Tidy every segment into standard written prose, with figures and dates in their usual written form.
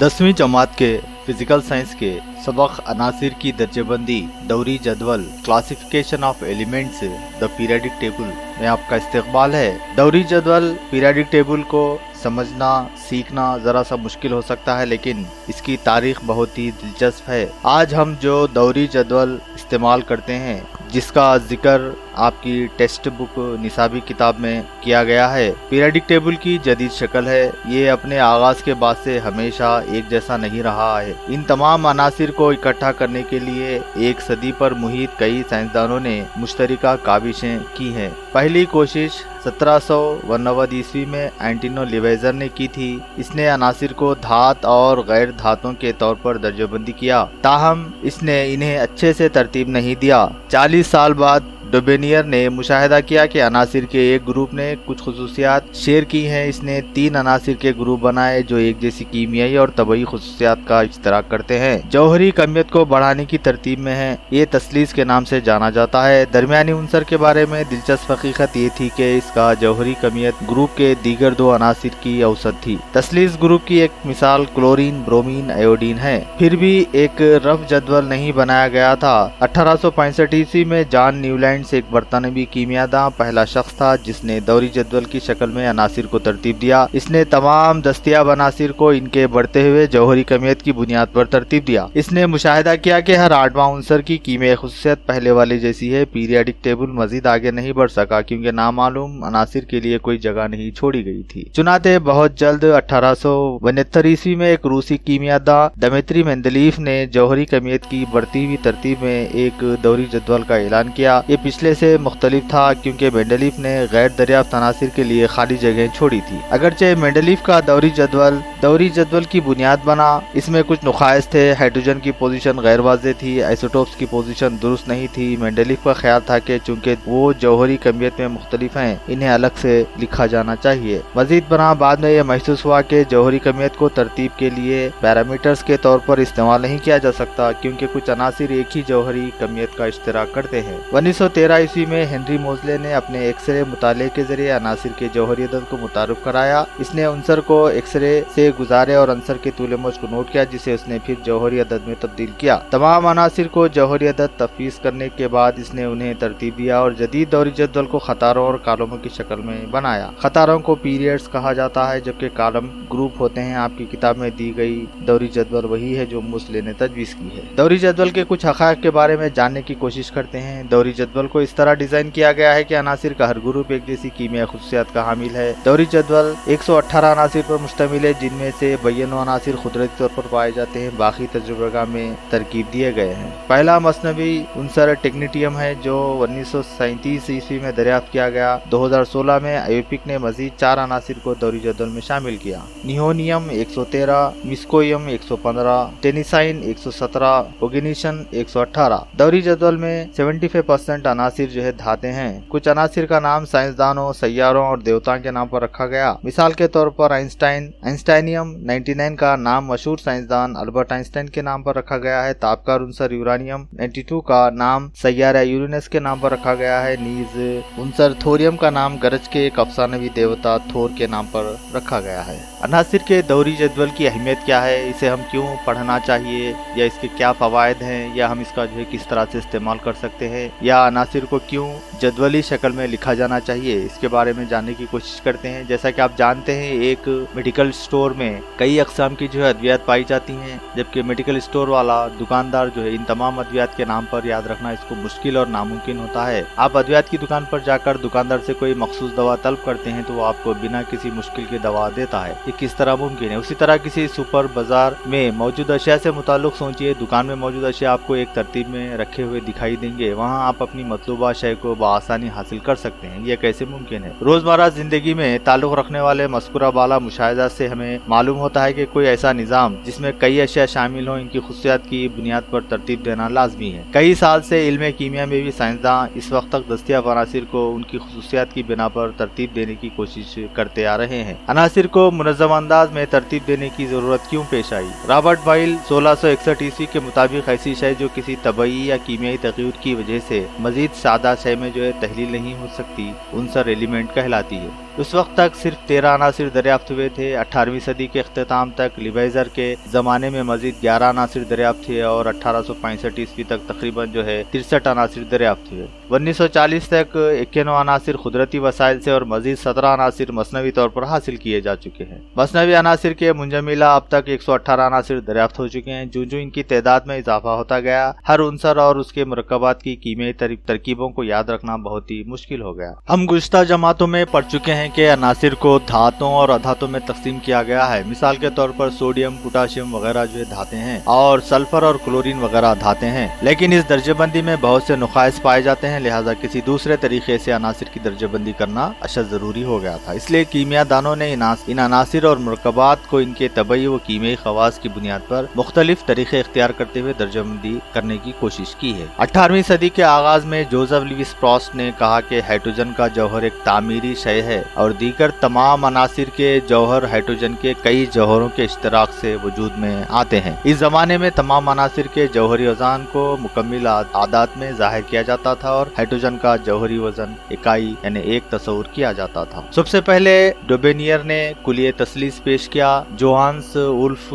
10वीं जमात के physical science के सबक अनासिर की दर्जेबंदी, दौरी जदवल, classification of elements, the periodic table में आपका इस्तकबाल है। दौरी जदवल पीरियडिक टेबल को समझना सीखना जरा सा मुश्किल हो सकता है, लेकिन इसकी तारीख बहुत ही दिलचस्प है। आज हम जो दौरी जदवल इस्तेमाल करते हैं, जिसका जिक्र आपकी टेक्स्ट बुक निसाबी किताब में किया गया है, पीरियडिक टेबल की जदीद शक्ल है। ये अपने आगाज के बाद से हमेशा एक जैसा नहीं रहा है। इन तमाम अनासिर को इकट्ठा करने के लिए एक सदी पर मुहित कई साइंसदानों ने मुश्तरका काविशें की हैं। पहली कोशिश 1792 ईस्वी में एंटोनियो लिवेजर ने की थी। इसने अनासिर को धात और गैर धातों के तौर पर दर्जाबंदी किया, ताहम इसने इन्हें अच्छे से तरतीब नहीं दिया। 40 साल बाद डोबेनियर ने मुशाहिदा किया कि अनासिर के एक ग्रुप ने कुछ खुसूसियात शेयर की हैं। इसने 3 अनासिर के ग्रुप बनाए जो एक जैसी कीमियाई और तबई खुसूसियात का इश्तराक करते हैं। जौहरी कमियत को बढ़ाने की तरतीब में है। ये तस्लीस के नाम से जाना जाता है। दरमियानी उनसर के बारे में दिलचस्प हकीकत ये थी कि इसका जौहरी कमियत ग्रुप के दीगर 2 अनासिर की औसत थी। तस्लीस ग्रुप की एक मिसाल क्लोरीन, ब्रोमीन, आयोडीन है। फिर भी एक रफ जदवल नहीं बनाया गया था। 1865 ईस्वी में जॉन न्यूलैंड से एक बरतानवी कीमियादां पहला शख्स था जिसने दौरी जदवल की शक्ल में अनासिर को तरतीब दिया। इसने तमाम दस्तियाब अनासिर को इनके बढ़ते हुए जौहरी कमियत की बुनियाद पर तरतीब दिया। इसने मुशाहिदा किया कि हर 8वां उनसर की कीमियाई खुसूसियत पहले वाली जैसी है। पीरियडिक टेबल मजीद आगे नहीं बढ़ सका क्योंकि नामालूम अनासिर के लिए कोई जगह नहीं छोड़ी गई थी। चुनाते बहुत जल्द 1872 ईस्वी में एक रूसी कीमियादां दिमित्री मेंडलीफ ने जौहरी कमियत की बढ़ती हुई तरतीब में एक दौरी जदवल का ऐलान किया। ये पिछले से मुख्तलिफ था क्योंकि मेंडलीफ ने गैर दरियाफ्त अनासिर के लिए खाली जगह छोड़ी थी। अगरचे मेंडलीफ का दौरी जदवल की बुनियाद बना, इसमें कुछ नुकाइस थे। हाइड्रोजन की पोजीशन गैर वाज़ेह थी, आइसोटोप्स की पोजीशन दुरुस्त नहीं थी। मेंडलीफ का ख्याल था कि चूंकि वो जौहरी कमियत में मुख्तलिफ हैं, इन्हें अलग से लिखा जाना चाहिए। मजीद बना बाद में यह महसूस हुआ कि जौहरी कमियत को तरतीब के लिए पैरामीटर्स के तौर पर इस्तेमाल नहीं किया जा सकता क्योंकि कुछ अनासिर एक ही जौहरी कमियत का इश्तराक करते हैं। 1913 ईस्वी में हेनरी मोजले ने अपने एक्सरे मुताले के जरिए अनासिर के जौहरी अदद को मुतारुफ कराया। इसने अंसर को एक्सरे से गुजारे और अंसर के तूले मौज को नोट किया, जिसे उसने फिर जौहरी अदद में तब्दील किया। तमाम अनासिर को जौहरी अदद तफवीज़ करने के बाद इसने उन्हें तरतीब दिया और जदीद दौरी जदवल को खतारों और कालमों की शक्ल में बनाया। खतारों को पीरियड्स कहा जाता है जबकि कालम ग्रुप होते हैं। आपकी किताब में दी गई दौरी जदवल वही है जो मोज़ले ने तजवीज़ की है। दौरी जदवल के कुछ हक़ाइक़ के बारे में जानने की कोशिश करते हैं। दौरी जदवल को इस तरह डिजाइन किया गया है कि अनासिर का हर ग्रुप एक जैसी कीमियाई खुसूसियात का हामिल है। दौरी जदवल 118 अनासिर पर मुश्तमिल है, जिनमें से 92 अनासिर कुदरती तौर पर पाए जाते हैं, बाकी तजुर्बा में तरकीब दिए गए हैं। पहला मसनवी उनसर टेक्नीटियम है जो 1937 ईस्वी में दरियाफ्त किया गया। 2016 में आयोपिक ने मजीद 4 अनासिर को दौरी जदवल में शामिल किया। नियोनियम 113, मिस्कोयम 115, टेनिसाइन 117, ओगेनिशन 118। दौरी जदवल में 75% अनासिर जो है धाते हैं। कुछ अनासिर का नाम साइंसदानों, सैयारों और देवताओं के नाम पर रखा गया। मिसाल के तौर पर आइंस्टाइनियम 99 का नाम मशहूर साइंसदान अल्बर्ट आइंस्टाइन के नाम पर रखा गया है। तापकार उनसर यूरानियम 92 का नाम सैयारा यूरेनस के नाम पर रखा गया है। नीज उनसर थोरियम का नाम गरज के एक अफसानवी देवता थोर के नाम पर रखा गया है। अनासिर के दौरी जदवल की अहमियत क्या है, इसे हम क्यों पढ़ना चाहिए, या इसके क्या फवायद हैं, या हम इसका जो है किस तरह से इस्तेमाल कर सकते हैं, या अनासिर को क्यों जदवली शक्ल में लिखा जाना चाहिए, इसके बारे में जानने की कोशिश करते हैं। जैसा कि आप जानते हैं, एक मेडिकल स्टोर में कई अक़साम की जो है अद्वियात पाई जाती हैं, जबकि मेडिकल स्टोर वाला दुकानदार जो है इन तमाम अद्वियात के नाम पर याद रखना इसको मुश्किल और नामुमकिन होता है। आप अद्वियात की दुकान पर जाकर दुकानदार से कोई मखसूस दवा तलब करते हैं तो वो आपको बिना किसी मुश्किल के दवा देता है। ये किस तरह मुमकिन है? उसी तरह किसी सुपर बाजार में मौजूद अशिया से मुताल्लिक सोचिए। दुकान में मौजूद अशिया आपको एक तरतीब में रखे हुए दिखाई देंगे, वहाँ आप अपनी मतलूबा शय को बआसानी हासिल कर सकते हैं। यह कैसे मुमकिन है? रोजमर्रा जिंदगी में ताल्लुक रखने वाले मज़कूरा बाला मुशाहिदा से हमें मालूम होता है कि कोई ऐसा निज़ाम जिसमें कई अशिया शामिल हो, इनकी खुसूसियात की बुनियाद पर तरतीब देना लाजमी है। कई साल से इल्म कीमिया में भी साइंसदान इस वक्त तक दस्तियाब अनासिर को उनकी खुसूसियात की बिना पर तरतीब देने की कोशिश करते आ रहे हैं। अनासिर को मुनज़्ज़म अंदाज में तरतीब देने की जरूरत क्यों पेश आई? रॉबर्ट बाइल 1661 ईस्वी के मुताबिक ऐसी शय जो किसी तबई या कीमियाई तग़य्युर की वजह से मजीद सादा शय में जो है तहलील नहीं हो सकती, उनसर एलिमेंट कहलाती है। उस वक्त तक सिर्फ 13 अनासिर दरियाफ्त हुए थे। 18वीं सदी के इख्तिताम तक लिबाइजर के जमाने में मजीद 11 अनासिर दरियाफ्त हुए और 1865 ईस्वी तक तकरीबन 63 अनासिर दरियाफ्त हुए। 1940 तक 91 अनासिर कुदरती वसाइल से और मजीद 17 अनासिर मसनवी तौर पर हासिल किए जा चुके हैं। मसनवी अनासिर के मुंजमिला अब तक 118 अनासिर दरियाफ्त हो चुके हैं। जो इनकी तादाद में इजाफा होता गया, हर उनसर और उसके मुरक्कबात की कीमियाई तरकीबों को याद रखना बहुत ही मुश्किल हो गया। हम गुज़श्ता जमातों में पढ़ चुके हैं कि अनासिर को धातुओं और अधातों में तकसीम किया गया है। मिसाल के तौर पर सोडियम, पोटाशियम वगैरह धातें हैं और सल्फर और क्लोरीन वगैरह धातें हैं। लेकिन इस दर्जेबंदी में बहुत से नुकाइस पाए जाते हैं, लिहाजा किसी दूसरे तरीके से अनासिर की दर्जेबंदी करना अशद जरूरी हो गया था। इसलिए कीमियादानों ने इन अनासिर और मुरक्कबात को इनके तबई व कीमियाई खवास की बुनियाद पर मुख्तलिफ तरीके इख्तियार करते हुए दर्जेबंदी करने की कोशिश की है। 18वीं सदी के आगाज में जोसेफ लीवी स्प्रॉस्ट ने कहा कि हाइड्रोजन का जौहर एक तामीरी शय है और दीगर तमाम अनासिर के जौहर हाइड्रोजन के कई जौहरों के इश्तराक से वजूद में आते हैं। इस जमाने में तमाम अनासिर के जौहरी वजन को मुकम्मिल आदात में जाहिर किया जाता था और हाइड्रोजन का जौहरी वजन इकाई यानी एक तस्वुर किया जाता था। सबसे पहले डोबेनियर ने कुलिये तसलीस पेश किया। जोहान्स वुल्फ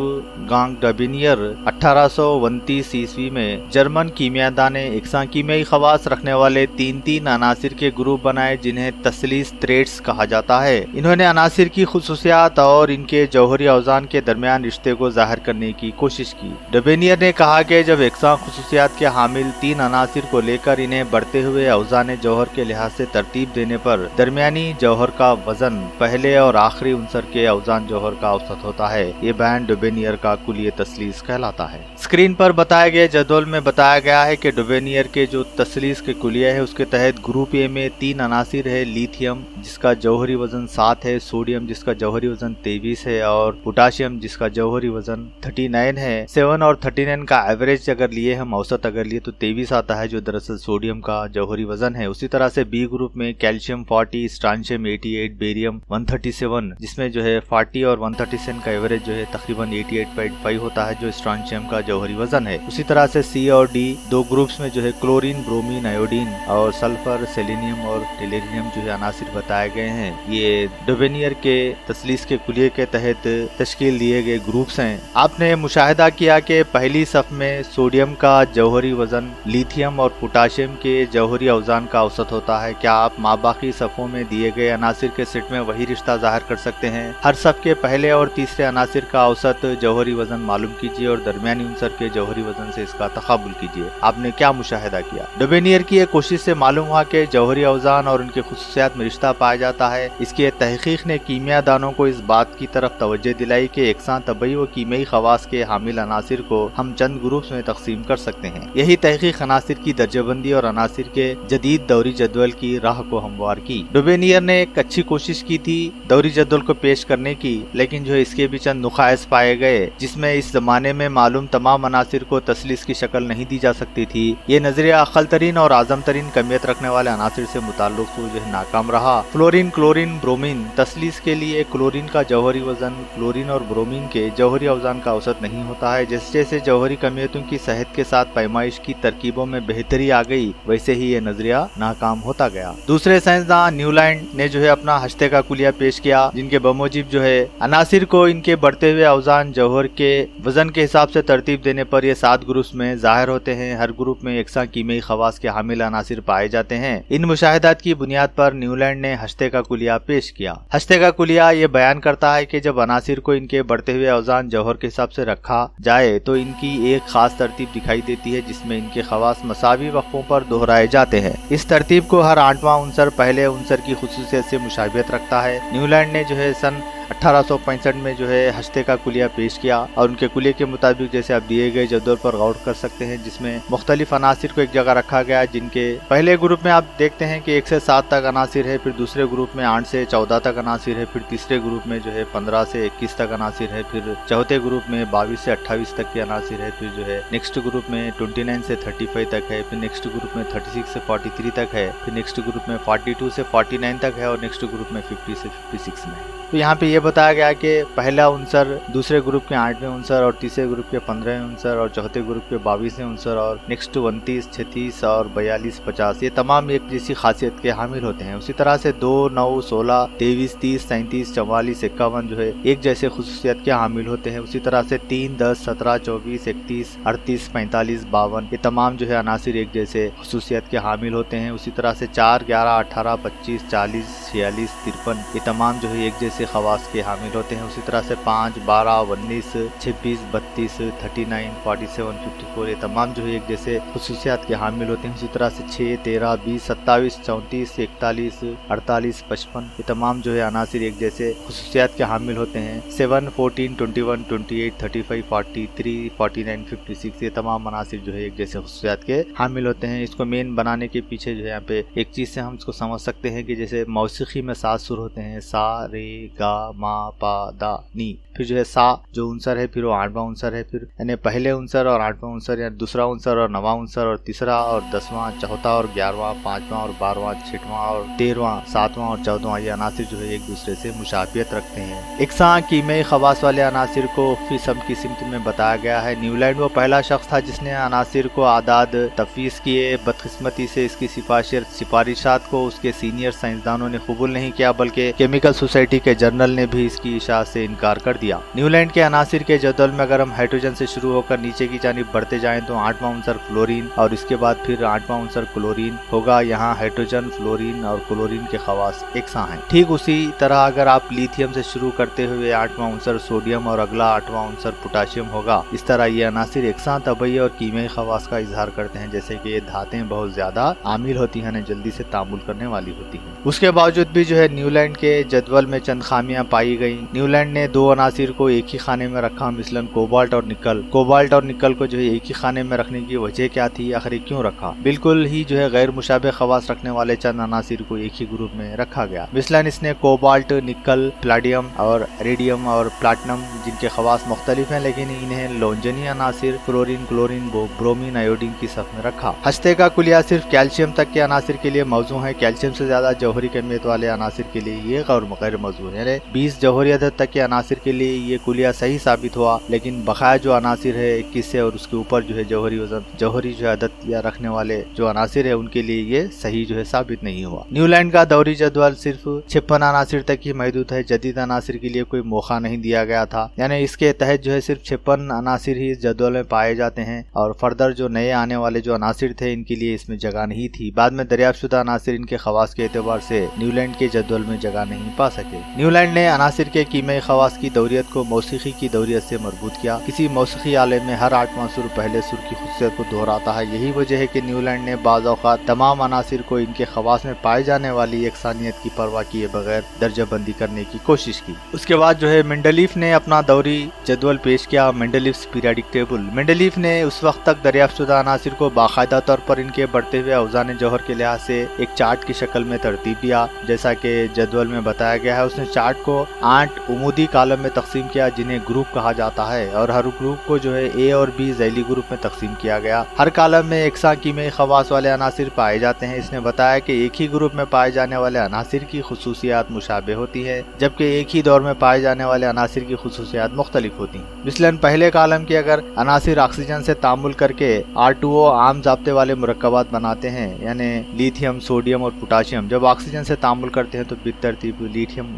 गांग डोबेनियर 1829 ईस्वी में जर्मन कीमियादान ने इकसा कीमियाई खवास रखने वाले तीन अनासिर के ग्रुप बनाए जिन्हें तसलीस थ्रेड्स कहा जाता है। इन्होंने अनासिर की खुसूसियात और इनके जौहरी औजान के दरमियान रिश्ते को जाहिर करने की कोशिश की। डोबेनियर ने कहा कि जब इकसा खुसूसियात के हामिल 3 अनासिर को लेकर इन्हें बढ़ते हुए औजान जौहर के लिहाज से तरतीब देने पर दरमियानी जौहर का वजन पहले और आखिरी उनसर के औजान जौहर का औसत होता है। ये बैन डोबेनियर का कुलिये तसलीस कहलाता है। स्क्रीन पर बताए गए जदवल में बताया गया है कि डोबेनियर के जो तसलीस के कुलिया है उसके तहत ग्रुप ए में 3 अनासिर है। लिथियम जिसका जौहरी वजन 7 है, सोडियम जिसका जौहरी वजन 23 है और पोटाशियम जिसका जौहरी वजन 39 है। 7 और 39 का एवरेज अगर लिए हम औसत अगर लिए तो 23 आता है जो दरअसल सोडियम का जौहरी वजन है। उसी तरह से बी ग्रुप में कैल्शियम 40, स्ट्रांशियम 88, बेरियम 137 जिसमें 40 और 137 का एवरेज तकरीबन 88.5 होता है जो स्ट्रांशियम का जौहरी वजन है। उसी तरह से सी और डी 2 ग्रुप्स में क्लोरीन, ब्रोमीन, आयोडीन और सल्फर, सेलेनियम और टेलेरियम अनासिर बताए गए हैं। ये डोबेनियर के तसलीस के कुलिये के तहत तश्कील दिए गए ग्रुप्स हैं। आपने मुशाहिदा किया कि पहली सफ में सोडियम का जौहरी वजन लिथियम और पोटाशियम के जौहरी औजान का औसत होता है। क्या आप माबाकी सफ़ों में दिए गए अनासिर के सेट में वही रिश्ता जाहिर कर सकते हैं? हर सफ के पहले और तीसरे अनासिर का औसत जौहरी वजन मालूम कीजिए और दरमियानी उनसर के जौहरी वजन से इसका तकाबुल कीजिए। आपने क्या मुशाहिदा किया? डोबेनियर की एक कोशिश से मालूम हुआ कि जौहरी औजान और उनके खुसूसियात में रिश्ता पाया जाता है। इसकी तहकीक ने कीमियादानों को इस बात की तरफ तवज्जो दिलाई कि एकसां तबई व कीमियाई खवास के हामिल अनासिर को हम चंद ग्रुप्स में तकसीम कर सकते हैं। यही तहकीक अनासिर की दर्जाबंदी और अनासिर के जदीद दौरी जदवल की राह को हमवार की। डोबेनियर ने एक अच्छी कोशिश की थी दौरी जदवल को पेश करने की, लेकिन इसके भी चंद नुकाइस पाए गए जिसमें इस जमाने में मालूम तमाम अनासिर को तसलीस की शक्ल नहीं दी जा सकती थी। ये नजरिया अक्ल तरीन और आजम तरीन कमियत रखने वाले अनासिर से मुताल्लुक नाकाम रहा। फ्लोरीन, क्लोरीन, ब्रोमीन तसलीस के लिए क्लोरीन का जौहरी वजन क्लोरीन और ब्रोमीन के जौहरी औजान का औसत नहीं होता है। जैसे जैसे जौहरी कमियतों की सेहत के साथ पैमाइश की तरकीबों में बेहतरी आ गई वैसे ही ये नजरिया नाकाम होता गया। दूसरे साइंसदान न्यूलैंड ने अपना हश्ते का कुलिया पेश किया जिनके बमोजिब अनासिर को इनके बढ़ते हुए औजान जौहर के वजन के हिसाब से तरतीब देने पर ये 7 ग्रुप्स में जाहिर होते हैं। हर ग्रुप में एकसा कीमियाई खवास के हामिल अनासिर पाए जाते हैं। इन मुशाहिदात की बुनियाद पर न्यूलैंड ने हश्ते का कुलिया पेश किया। हश्ते का कुलिया ये बयान करता है कि जब अनासिर को इनके बढ़ते हुए औजान जौहर के हिसाब से रखा जाए तो इनकी एक खास तरतीब दिखाई देती है जिसमें इनके खवास मसावी वक्फों पर दोहराए जाते हैं। इस तरतीब को हर 8वां उनसर पहले उनसर की खुसूसियत से मुशाबियत रखता है। न्यूलैंड ने सन 1865 में हश्ते का कुलिया पेश किया और उनके कुलिये के मुताबिक जैसे आप दिए गए जदवल पर गौर कर सकते हैं जिसमें मुख्तलिफ अनासिर को एक जगह रखा गया जिनके पहले ग्रुप में आप देखते हैं कि 1 से 7 तक अनासिर है, फिर दूसरे ग्रुप में 8 से 14 तक अनासिर है, फिर तीसरे ग्रुप में 15 से 21 तक अनासिर है, फिर चौथे ग्रुप में 22 से 28 तक के अनासिर है, फिर नेक्स्ट ग्रुप में 29 से 35 तक है, फिर नेक्स्ट ग्रुप में 36 से 43 तक है, फिर नेक्स्ट ग्रुप में 42 से 49 तक है और नेक्स्ट ग्रुप में 50 से 56 में। तो यहाँ पे ये ये बताया गया कि पहला उनसर दूसरे ग्रुप के 8वें उनसर और तीसरे ग्रुप के 15वें उनसर और चौथे ग्रुप के 22वें उनसर और नेक्स्ट 29, 36 और 42, 50 ये तमाम एक जैसी खासियत के हामिल होते हैं। उसी तरह से 2, 9, 16, 23, 30, 37, 44, 51 जो है एक जैसे खुसूसियत के हामिल होते हैं। उसी तरह से 3, 10, 17, 24, 31, 38, 45, 52 ये तमाम जो है अनासिर एक जैसे खुसूसियत के हामिल होते हैं। उसी तरह से 4, 11, 18, 25, 40, 46, 53 ये तमाम जो है एक जैसे खवास के हामिल होते हैं। उसी तरह से 5, 12, 19, 26, 32, 39, 47, 54 ये तमाम जो है एक जैसे खुसूसियात के हामिल होते हैं। उसी तरह से 6, 13, 20, 27, 34, 41, 48, 55 ये तमाम जो है अनासिर एक जैसे खुसूसियात के हामिल होते हैं। 7, 14, 21, 28, 35, 43, 49, 56 ये तमाम अनासिर जो है एक जैसे खुसूसियात के हामिल होते हैं। इसको मेन बनाने के पीछे जो है यहाँ पे एक चीज से हम इसको समझ सकते हैं कि जैसे मौसीकी में 7 सुर होते हैं, सा, रे, गा, मा, पा, दा, नी। फिर जो है सा जो उनसर है, फिर वो 8वां उनसर है, फिर यानी पहले उनसर और 8वां उनसर या दूसरा उनसर और 9वां उनसर और तीसरा और 10वां, चौथा और 11वां, 5वां और 12वां, 6वां और 13वां, 7वां और 14वां ये अनासिर जो है एक दूसरे से मुशाबियत रखते हैं। इकसा कीमई खवास वाले अनासिर को फिसम की सिमत में बताया गया है। न्यूलैंड वो पहला शख्स था जिसने अनासिर को आदाद तफवीज़ किए। बदकिस्मती से इसकी सिफारिशात को उसके सीनियर साइंसदानों ने कबूल नहीं किया, बल्कि केमिकल सोसाइटी के जर्नल ने भी इसकी इशाअत से इनकार कर दिया। न्यूलैंड के अनासिर के जदवल में अगर हम हाइड्रोजन से शुरू होकर नीचे की जानिब बढ़ते जाएं तो 8वां उनसर फ्लोरीन और इसके बाद फिर 8वां उनसर क्लोरीन होगा। यहाँ हाइड्रोजन, फ्लोरीन और क्लोरीन के खवास एकसा हैं। ठीक उसी तरह अगर आप लिथियम से शुरू करते हुए 8वां उनसर सोडियम और अगला 8वां उनसर पोटाशियम होगा। इस तरह ये अनासिर एकसा तबई और कीमियाई खवास का इजहार करते हैं, जैसे कि ये धातें बहुत ज्यादा आमिल होती हैं, जल्दी से तामुल करने वाली होती हैं। उसके बावजूद भी जो है न्यूलैंड के जदवल में चंद खामियां पाई गई। न्यूलैंड ने 2 अनासिर को एक ही खाने में रखा, मिसलन कोबाल्ट और निकल। कोबाल्ट और निकल को जो है एक ही खाने में रखने की वजह क्या थी, आखिर क्यों रखा? बिल्कुल ही जो है गैर मुशाबे खवास रखने वाले चंद अनासिर को एक ही ग्रुप में रखा गया। मिसलन इसने कोबाल्ट, निकल, प्लाडियम और रेडियम और प्लाटिनम जिनके खवास मुख्तलिफ हैं, लेकिन इन्हें लोंजनी अनासिर फ्लोरीन, क्लोरीन, ब्रोमीन, आयोडीन की सफ में रखा। हस्ते का कुलिया सिर्फ कैल्शियम तक के अनासिर के लिए मौजू है। कैल्शियम से ज्यादा जौहरी कमियत वाले अनासिर के लिए ये गैर मौजू है। 20 जौहरी अदद तक के अनासिर के लिए ये कुलिया सही साबित हुआ, लेकिन बकाया जो अनासिर है 21 से और उसके ऊपर जो है जौहरी वजन, जौहरी जो अदद या रखने वाले जो अनासिर है उनके लिए ये सही जो है साबित नहीं हुआ। न्यूलैंड का दौरी जदवल सिर्फ 56 अनासिर तक ही महदूद है। जदीद अनासिर के लिए कोई मौका नहीं दिया गया था, यानी इसके तहत जो है सिर्फ 56 अनासिर ही इस जदवल में पाए जाते हैं और फर्दर जो नए आने वाले जो अनासिर थे इनके लिए इसमें जगह नहीं थी। बाद में दरियाफ्तशुदा अनासिर इनके खवास के एतबार से न्यूलैंड के जदवल में जगह नहीं पा सके। न्यूलैंड ने अनासिर के कीमियाई खवास की दौरियत को मौसीकी की दौरियत से मरबूत किया। किसी मौसीकी आले में हर 8वां सुर पहले सुर की खुसूसियत को दोहराता है। यही वजह है कि न्यूलैंड ने बाज़ औक़ात तमाम अनासिर को इनके खवास में पाए जाने वाली यकसानियत की परवाह किए बगैर दर्जा बंदी करने की कोशिश की। उसके बाद जो है मेंडलीफ ने अपना दौरी जदवल पेश किया, मेंडलीफ्स पीरियडिक टेबल। मेंडलीफ ने उस वक्त तक दरियाफ्तशुदा अनासिर को बाकायदा तौर पर इनके बढ़ते हुए औज़ान जौहर के लिहाज से एक चार्ट की शक्ल में तरतीब दिया, जैसा कि जदवल में बताया गया है। उसने चार्ट को 8 उमूदी कालम में तकसीम किया जिन्हें ग्रुप कहा जाता है, और हर ग्रुप को जो है ए और बी झैली ग्रुप में तकसीम किया गया। हर कालम में एकसा कीमियाई खवास वाले अनासिर पाए जाते हैं। इसने बताया कि एक ही ग्रुप में पाए जाने वाले अनासिर की खुसूसियात मुशाबे होती है, जबकि एक ही दौर में पाए जाने वाले अनासिर की खुसूसियात मुख्तलिफ होती हैं। मिसलन पहले कालम के अगर अनासिर ऑक्सीजन से तामुल करके R2O आम जाब्ते वाले मुरक्कबात बनाते हैं, यानी लिथियम, सोडियम और पोटाशियम। जब ऑक्सीजन से तामुल करते हैं तो बितरतीब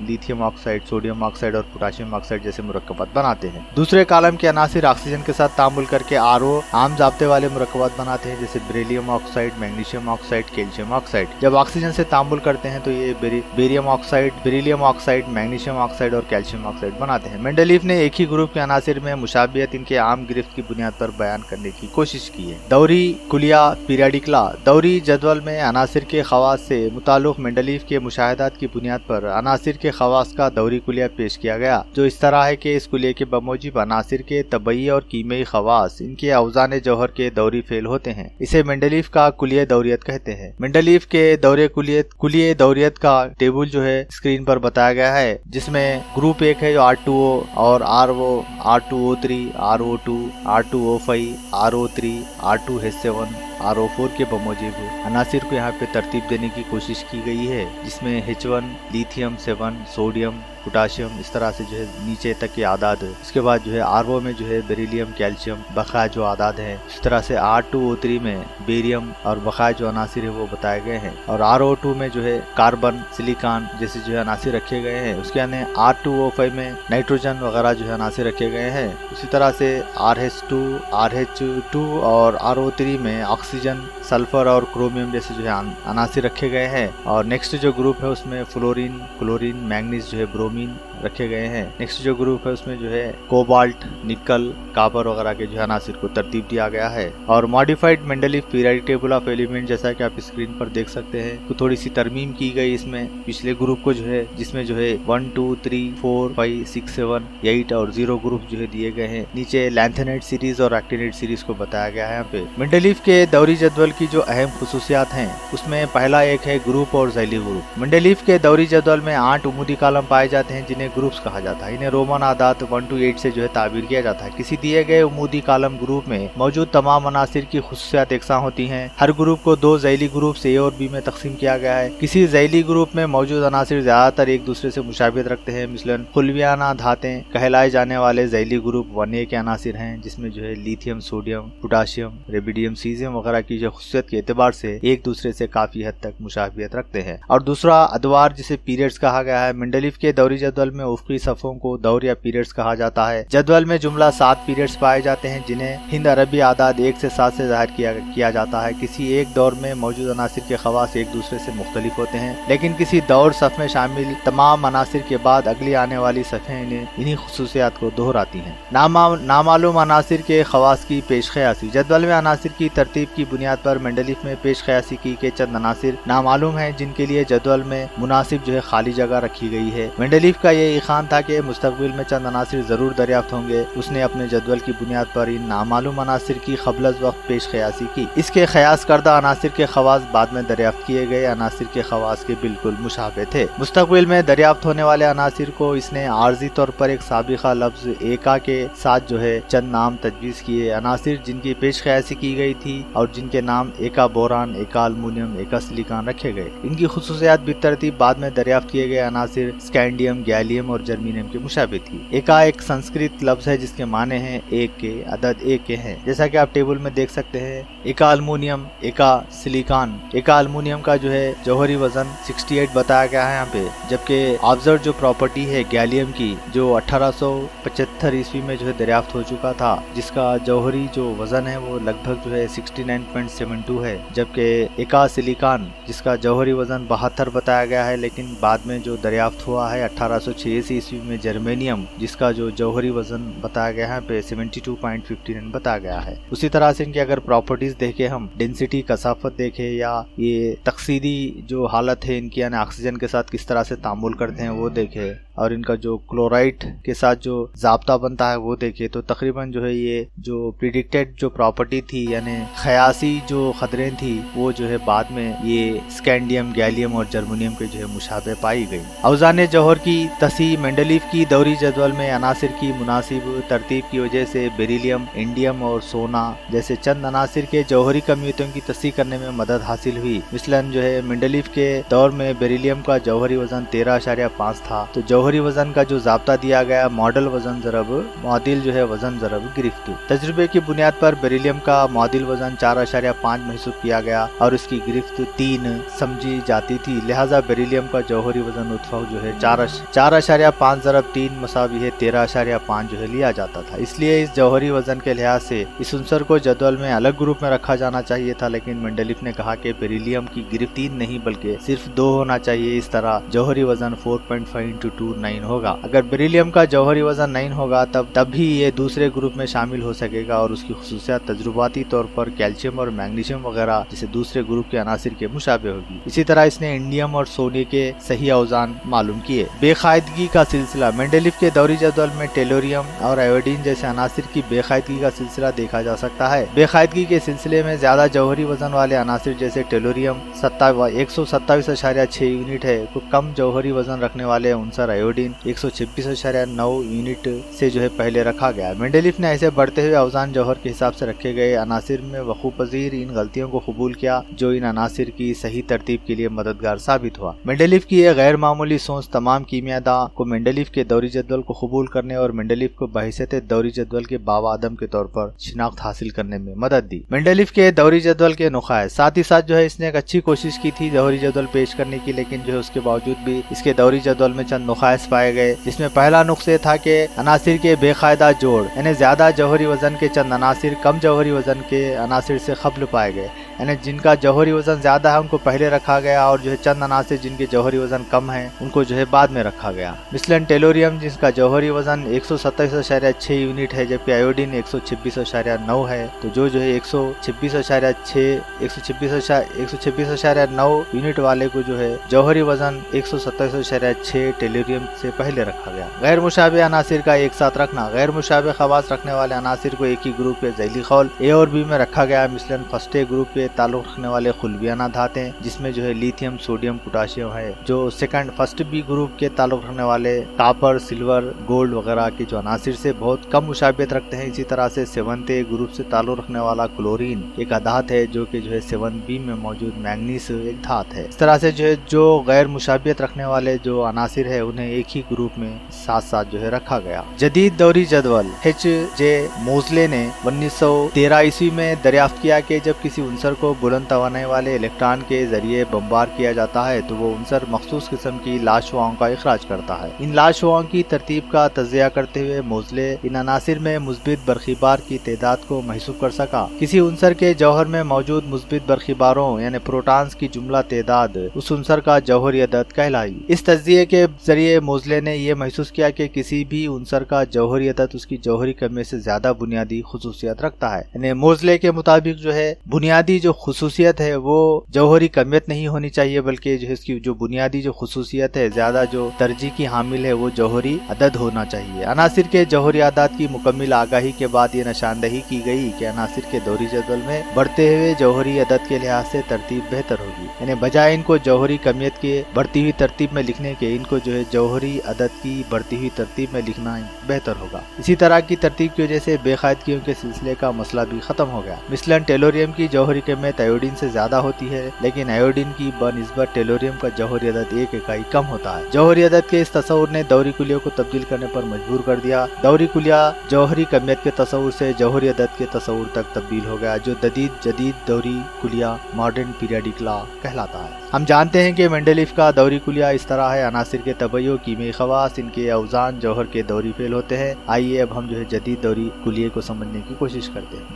लिथियम ऑक्साइड, सोडियम ऑक्साइड और पोटाशियम ऑक्साइड जैसे मुरक्कबात बनाते हैं। दूसरे कालम के अनासिर ऑक्सीजन के साथ तामुल करके RO आम जाब्ते वाले मुरक्कबात बनाते हैं, जैसे beryllium oxide, magnesium oxide, calcium oxide. जब ऑक्सीजन से तामुल करते हैं तो ये barium oxide, beryllium oxide, magnesium oxide और कैल्शियम ऑक्साइड बनाते हैं। मेंडलीफ ने एक ही ग्रुप के अनासिर में मुशाबियत इनके आम गिरफ्त की बुनियाद पर बयान करने की कोशिश की है। दौरी कुलिया पीरियडिकला। दौरी जदवल में अनासिर के खवास से मुताल्लिक़ मेंडलीफ के मुशाहिदात की बुनियाद पर अनासिर के खवास का दौरी कुलिया पेश किया गया, जो इस तरह है कि इस कुलिया के बमूजिब अनासिर के तबई और कीमियाई खवास इनके औज़ान जौहर के दौरी फेल होते हैं। इसे मेंडलीफ का कुलिया दौरियत कहते हैं। मेंडलीफ के दौरे कुलिया दौरियत का टेबल जो है स्क्रीन पर बताया गया है, जिसमें ग्रुप 1 है जो R2O और RO, R2O3, RO2, R2O5, RO3, R2H7, RO4 के बमूजिब अनासिर को यहाँ पे तरतीब देने की कोशिश की गई है, जिसमें H1 लिथियम 7, सोडियम पोटाशियम, इस तरह से जो है नीचे तक के आदाद। इसके बाद जो है RO में जो है बेरिलियम, कैल्शियम, बकाया जो आदाद हैं। इस तरह से R2O3 में बेरियम और बकाया जो अनासिर है वो बताए गए हैं। और RO2 में जो है कार्बन, सिलिकॉन जैसे जो है अनासिर रखे गए हैं। उसके अन्य R2O5 में नाइट्रोजन वगैरह जो है अनासिर रखे गए हैं। उसी तरह से RH2, RH2 और RO3 में ऑक्सीजन, सल्फर और क्रोमियम जैसे जो है अनासिर रखे गए हैं। और नेक्स्ट जो ग्रुप है उसमें फ्लोरीन, क्लोरीन, मैग्नीज जो है ब्रोमीन रखे गए हैं। नेक्स्ट जो ग्रुप है उसमें जो है कोबाल्ट, निकल, कॉपर वगैरह के जो है अनासिर को तरतीब दिया गया है। और modified Mendeleev periodic table of element जैसा कि आप स्क्रीन पर देख सकते हैं तो थोड़ी सी तरमीम की गई इसमें पिछले ग्रुप को जो है, जिसमें जो है 1, 2, 3, 4, 5, 6, 7, 8 और 0 ग्रुप जो है दिए गए हैं। नीचे लैंथेनाइड सीरीज और एक्टिनाइड सीरीज को बताया गया है। यहाँ पे मेंडलीफ के दौरी जदवल की जो अहम खुसूसियात हैं उसमें पहला एक है ग्रुप और ज़ैली ग्रुप। मेंडलीफ के दौरी जदवल में 8 उमूदी कॉलम पाए जाते हैं जिन्हें ग्रुप्स कहा जाता है। इन्हें रोमन आदाद 1 to 8 से जो है ताबीर किया जाता है। किसी दिए गए उमूदी कॉलम ग्रुप में मौजूद तमाम अनासिर की खुसूसियात एकसां होती हैं। हर ग्रुप को 2 ज़ैली ग्रुप A और B में तकसीम किया गया है। किसी ज़ैली ग्रुप में मौजूद अनासिर ज्यादातर एक दूसरे से मुशाबिहत रखते हैं। मिसलन खुलवियाना धातें कहलाए जाने वाले ज़ैली ग्रुप 1A के अनासिर हैं, जिसमें जो है lithium, sodium, potassium, rubidium, caesium वगैरह की जो खुसूसियत के एतबार से एक दूसरे से काफी हद तक मुशाबिहत रखते हैं। और दूसरा अदवार जिसे पीरियड्स कहा गया है। मेंडलीफ के दौरी जदवल में उफ़क़ी सफ़ों को दौर या पीरियड्स कहा जाता है। जदवल में जुमला 7 पीरियड्स पाए जाते हैं जिन्हें हिंद अरबी आदाद 1 से 7 से ज़ाहिर किया जाता है। किसी एक दौर में मौजूद अनासिर के खवास एक दूसरे से मुख्तलिफ होते हैं, लेकिन किसी दौर सफ़ में शामिल तमाम अनासिर के बाद अगली आने वाली सफ़ें इन्हीं खुसूसियात को दोहराती हैं। नामालूम अनासिर के खवास की पेशकयासी। जदवल में अनासिर की तरतीब की बुनियाद पर मेंडलीफ में पेशकयासी की के चंद अनासिर नामालूम हैं जिनके लिए जदवल में मुनासिब जो है खाली जगह रखी गई है। मेंडलीफ का ये ईखान था कि मुस्तकबिल में चंद अनासिर जरूर दरियाफ्त होंगे। उसने अपने जदवल की बुनियाद पर इन नामालूम अनासिर की क़ब्ल वक्त पेशकयासी की। इसके क़यास करदा अनासिर के खवास बाद में दरियाफ्त किए गए अनासिर के खवास के बिल्कुल मुशाबे थे। मुस्तकबिल में दरियाफ्त होने वाले अनासिर को इसने आर्जी तौर पर एक साबिक़ा लफ्ज एका के साथ जो है चंद नाम तजवीज़ किए। अनासिर जिनकी पेशकयासी की गई थी और जिनके नाम एका बोरान, एका अल्मुनियम, एका सिलिकॉन रखे गए। इनकी खुसूसियात बितरतीब बाद में दरियाफ्त किए गए अनासिर स्कैंडियम, गैलियम और जर्मीनियम के मुशाबे थी। एका एक संस्कृत लफ्ज है जिसके माने हैं एक के, अदद एक के हैं, जैसा कि आप टेबल में देख सकते हैं। एका अल्मुनियम, एका सिलिकॉन। एका अल्मुनियम का जो है जौहरी वजन 68 बताया गया है यहाँ पे, जबकि ऑब्जर्व जो प्रॉपर्टी है गैलियम की जो 1875 ईस्वी में जो है दरियाफ्त हो चुका था, जिसका जौहरी जो वजन है वो लगभग जो है 69.72 है। जबकि एका सिलिकॉन जिसका जौहरी वजन 72 बताया गया है, लेकिन बाद में जो दरियाफ्त हुआ है 1886 ईस्वी में जर्मेनियम जिसका जो जौहरी वजन बताया गया है पे 72.59 बताया गया है। उसी तरह से इनकी अगर प्रॉपर्टीज देखें हम, डेंसिटी, कसाफत देखें या ये तकसीदी जो हालत है इनकी यानी ऑक्सीजन के साथ किस तरह से तामुल करते हैं वो देखें, और इनका जो क्लोराइड के साथ जो ज़ाब्ता बनता है वो देखे, तो तकरीबन जो है ये जो प्रिडिक्टेड जो प्रॉपर्टी थी यानी ख़यासी जो खतरें थी वो जो है बाद में ये स्कैंडियम, गैलियम और जर्मनियम के जो है मुशाबे पाई गई। अवजान जौहर की तसी। मेंडलीफ की दौरी जदवल में अनासिर की मुनासिब तरतीब की वजह से बेरिलियम, इंडियम और सोना जैसे चंद अनासिर के जौहरी कमियों की तसी करने में मदद हासिल हुई। मिसलन जो है मेंडलीफ के दौर में बेरिलियम का जौहरी वजन 13.5 था, तो जौहरी वजन का जो ज़ाब्ता दिया गया मॉडल वजन ज़रब मुआदिल जो है वजन ज़रब गिरफ्त। तजुर्बे की बुनियाद पर बेरिलियम का मुआदिल वजन 4.5 महसूब किया गया और इसकी गिरफ्त 3 समझी जाती थी। लिहाजा बेरिलियम का जौहरी वजन उत्फा जो है 4.5 ज़रब 3 मसावी है 13.5 जो है लिया जाता था। इसलिए इस जौहरी वजन के लिहाज से इस उनसर को जदवल में अलग ग्रुप में रखा जाना चाहिए था, लेकिन मेंडलीफ ने कहा कि बेरिलियम की गिरफ्त 3 नहीं बल्कि सिर्फ 2 होना चाहिए। इस तरह जौहरी वजन 4.5 × 2 9 होगा। अगर बेरिलियम का जौहरी वजन 9 होगा तब भी ये दूसरे ग्रुप में शामिल हो सकेगा और उसकी खुसूसियात तजुर्बाती तौर पर कैल्शियम और मैग्नीशियम वगैरह जैसे दूसरे ग्रुप के अनासिर के मुशाबे होगी। इसी तरह इसने इंडियम और सोने के सही औजान मालूम किए। बेकायदगी का सिलसिला। मेंडलीफ के दौरी जदवल में टेलोरियम और आयोडीन जैसे अनासिर की बेकायदगी का सिलसिला देखा जा सकता है। बेकायदगी के सिलसिले में ज्यादा जौहरी वजन वाले अनासिर जैसे टेलोरियम 127.6 यूनिट है, तो कम जौहरी वजन रखने वाले उनसर आयोडीन 126.9 यूनिट से जो है पहले रखा गया। मेंडलीफ ने ऐसे बढ़ते हुए अवजान जौहर के हिसाब से रखे गए अनासिर में वकूपजीर इन गलतियों को कबूल किया जो इन अनासिर की सही तरतीब के लिए मददगार साबित हुआ। मेंडलीफ की यह गैर मामूली सोच तमाम कीमियादा को मेंडलीफ के दौरी जदवल को कबूल करने और मेंडलीफ को बहैसियत दौरी जदवल के बाबा आदम के तौर पर शिनाख्त हासिल करने में मदद दी। मेंडलीफ के दौरी जदवल के नुकात, साथ ही साथ जो है इसने एक अच्छी कोशिश की थी दौरी जदवल पेश करने की, लेकिन जो है उसके बावजूद भी इसके दौरी जदवल में चंद नुकात पाए गए, जिसमें पहला नुक्स था कि अनासिर के बेकायदा जोड़, यानी ज्यादा जौहरी वजन के चंद अनासिर कम जौहरी वजन के अनासिर से कब्ल पाए गए, यानी जिनका जौहरी वजन ज्यादा है उनको पहले रखा गया और जो है चंद अनासिर जिनके जौहरी वजन कम है उनको जो है बाद में रखा गया। मिसलन टेलोरियम जिसका जौहरी वजन 127.6 यूनिट है, जबकि आयोडीन 126.9 है, तो जो है 126.9 यूनिट वाले को जो है जौहरी वजन 127.6 टेलोरियम से पहले रखा गया। गैर मुशाबे अनासिर का एक साथ रखना, गैर मुशाबे खवास रखने वाले अनासिर को एक ही ग्रुप के ज़ैली खौल ए और बी में रखा गया। मिसलन फर्स्ट ए ग्रुप के ताल्लुक रखने वाले खुलबियाना धातें जिसमें जो है लिथियम, सोडियम, पोटाशियम है। जो सेकंड फर्स्ट बी ग्रुप के ताल्लुक रखने वाले कॉपर, सिल्वर, गोल्ड वगैरह के जो अनासिर से बहुत कम मुशाबियत रखते हैं। इसी तरह से सेवंथ ए ग्रुप से ताल्लुक रखने वाला क्लोरीन एक धात है जो कि जो है 7B में मौजूद मैग्नीज एक धात है। इस तरह से जो है जो गैर मुशाबियत रखने वाले जो अनासिर है उन्हें एक ही ग्रुप में साथ साथ जो है रखा गया। जदीद दौरी जदवल H.J. मोज़ले ने 1913 ईस्वी में दरियाफ्त किया कि जब किसी उनसर को बुलंद तवानाई वाले इलेक्ट्रॉन के जरिए बमबार किया जाता है तो वो उनसर मखसूस किस्म की लाशुआओं का इखराज करता है। इन लाशुआओं की तरतीब का तज़िया करते हुए मोज़ले इन अनासिर में मुस्बित बरखीबार की तादाद को महसूब कर सका। किसी उनसर के जौहर में मौजूद मुस्बित बरखीबारों यानी प्रोटॉन्स की जुमला तादाद उस उनसर का जौहरी अदद कहलाई। इस तज़िये के जरिए मोज़ले ने यह महसूस किया कि किसी भी उनसर का जौहरी अदद उसकी जौहरी कमियत से ज्यादा बुनियादी खुसूसियत रखता है। यानी मोज़ले के मुताबिक जो है बुनियादी जो खुसूसियत है वो जौहरी कमियत नहीं होनी चाहिए, बल्कि जो इसकी जो बुनियादी जो खुसूसियत है ज्यादा जो तरजीह की हामिल है वो जौहरी अदद होना चाहिए। अनासिर के जौहरी आदात की मुकम्मल आगाही के बाद ये निशानदही की गई कि अनासिर के दौरी जदवल में बढ़ते हुए जौहरी अदद के लिहाज से तरतीब बेहतर होगी, यानी बजाय इनको जौहरी कमियत के बढ़ती हुई तरतीब में लिखने के इनको जो है जौहरी अदद की बढ़ती हुई तरतीब में लिखना बेहतर होगा। इसी तरह की तरतीब की वजह से बेकायदगियों के सिलसिले का मसला भी खत्म हो गया। मिसलन टेलोरियम की जौहरी कमियत आयोडीन से ज्यादा होती है, लेकिन आयोडीन की बनिस्बत टेलोरियम का जौहरी अदद एक इकाई कम होता है। जौहरी अदद के इस तस्वुर ने दौरी कुलियों को तब्दील करने पर मजबूर कर दिया। दौरी कुलिया जौहरी कमियत के तस्वुर से जौहरी अदद के तस्वुर तक तब्दील हो गया, जो जदीद दौरी कुलिया मॉडर्न पीरियडिक लॉ कहलाता है। हम जानते हैं कि मेंडलीफ का दौरी कुलिया इस तरह है, अनासिर के तबय्यो, कीमियाई खवास, इनके अवजान जौहर के दौरी फेल होते हैं। आइए अब हम जो है जदीद दौरी कुलिये को समझने की कोशिश करते हैं।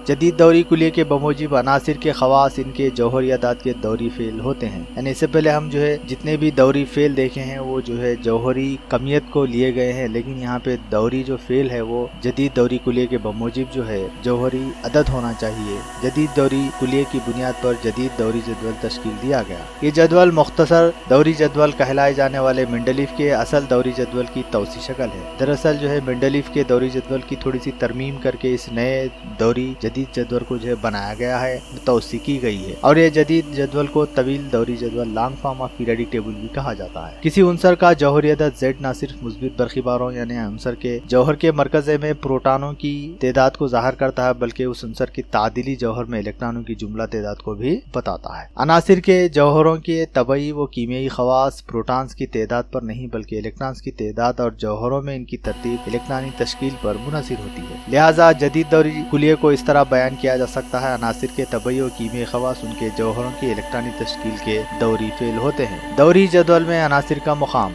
जदीद दौरी कुलिये के बमूजिब अनासिर के खवास इनके जौहरी अदात के दौरी फेल होते हैं। यानी इससे पहले हम जो है जितने भी दौरी फेल देखे हैं वो जो है जौहरी कमियत को लिए गए हैं, लेकिन यहाँ पे दौरी जो फेल है वो जदीद दौरी कुलिये के बमूजिब जो है जौहरी अदद होना चाहिए। जदीद दौरी कुलिये की बुनियाद पर जदीद दौरी जदवल तश्कील दिया गया। ये जदवल मुख्तसर दौरी जदवल कहलाए जाने वाले मेंडलीफ के असल दौरी जदवल की तौसी शक्ल है। दरअसल जो है मेंडलीफ के दौरी जदवल की थोड़ी सी तरमीम करके इस नए दौरी जदीद जदवल को जो है बनाया गया है, तौसी की गई है, और ये जदीद जदवल को तवील दौरी जदवल long form of periodic table भी कहा जाता है। किसी उनसर का जौहरी अदद Z न सिर्फ मुस्बित बरखीबारों यानी उनसर के जौहर के मरकज़े में प्रोटॉनों की तादाद को ज़ाहिर करता है, बल्कि उस उनसर की तादिली जौहर में इलेक्ट्रॉनों की जुमला तादाद को भी बताता है। अनासिर के जौहरों के तबई व कीमियाई खवास प्रोटॉन्स की तादाद पर नहीं बल्कि इलेक्ट्रॉन्स की तादाद और जौहरों में इनकी तरतीब इलेक्ट्रॉनिक तश्कील पर मुनहसिर होती है। लिहाजा जदीद दौरी कुलिये को इस तरह बयान किया जा सकता है, अनासिर के तबई व कीमियाई खवास उनके जौहरों की इलेक्ट्रॉनिक तश्कील के दौरी फेल होते हैं। दौरी जदवल में अनासिर का मुकाम।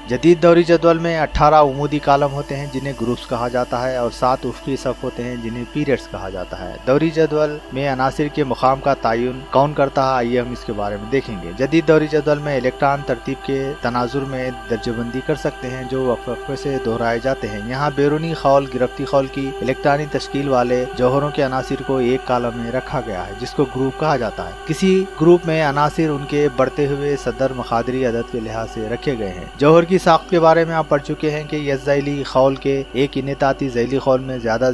जदीद दौरी जदवल में 18 उमूदी कालम होते हैं जिन्हें ग्रुप्स कहा जाता है और 7 उफ़क़ी सफ़ होते हैं जिन्हें पीरियड्स कहा जाता है। दौरी जदवल में अनासिर के मुकाम का तयन कौन करता है, आइए हम इसके बारे में देखेंगे। जदीद दौरी जदवल में इलेक्ट्रॉन तरतीब के तनाजुर में दर्जबंदी कर सकते हैं जो वक्फे से दोहराए जाते हैं। यहाँ बैरूनी खौल गिरफ्ती खौल की इलेक्ट्रॉनिक तश्कील वाले जौहरों के अनासिर को एक कालम में रखा गया है जिसको ग्रुप कहा जाता है। किसी ग्रुप में अनासिर उनके बढ़ते हुए सदर मखादरी अदद के लिहाज से रखे गए हैं। जौहर की साख्त के बारे में आप पढ़ चुके हैं कि यस ज़ैली खौल के एक इनेताती ज़ैली खौल में ज्यादा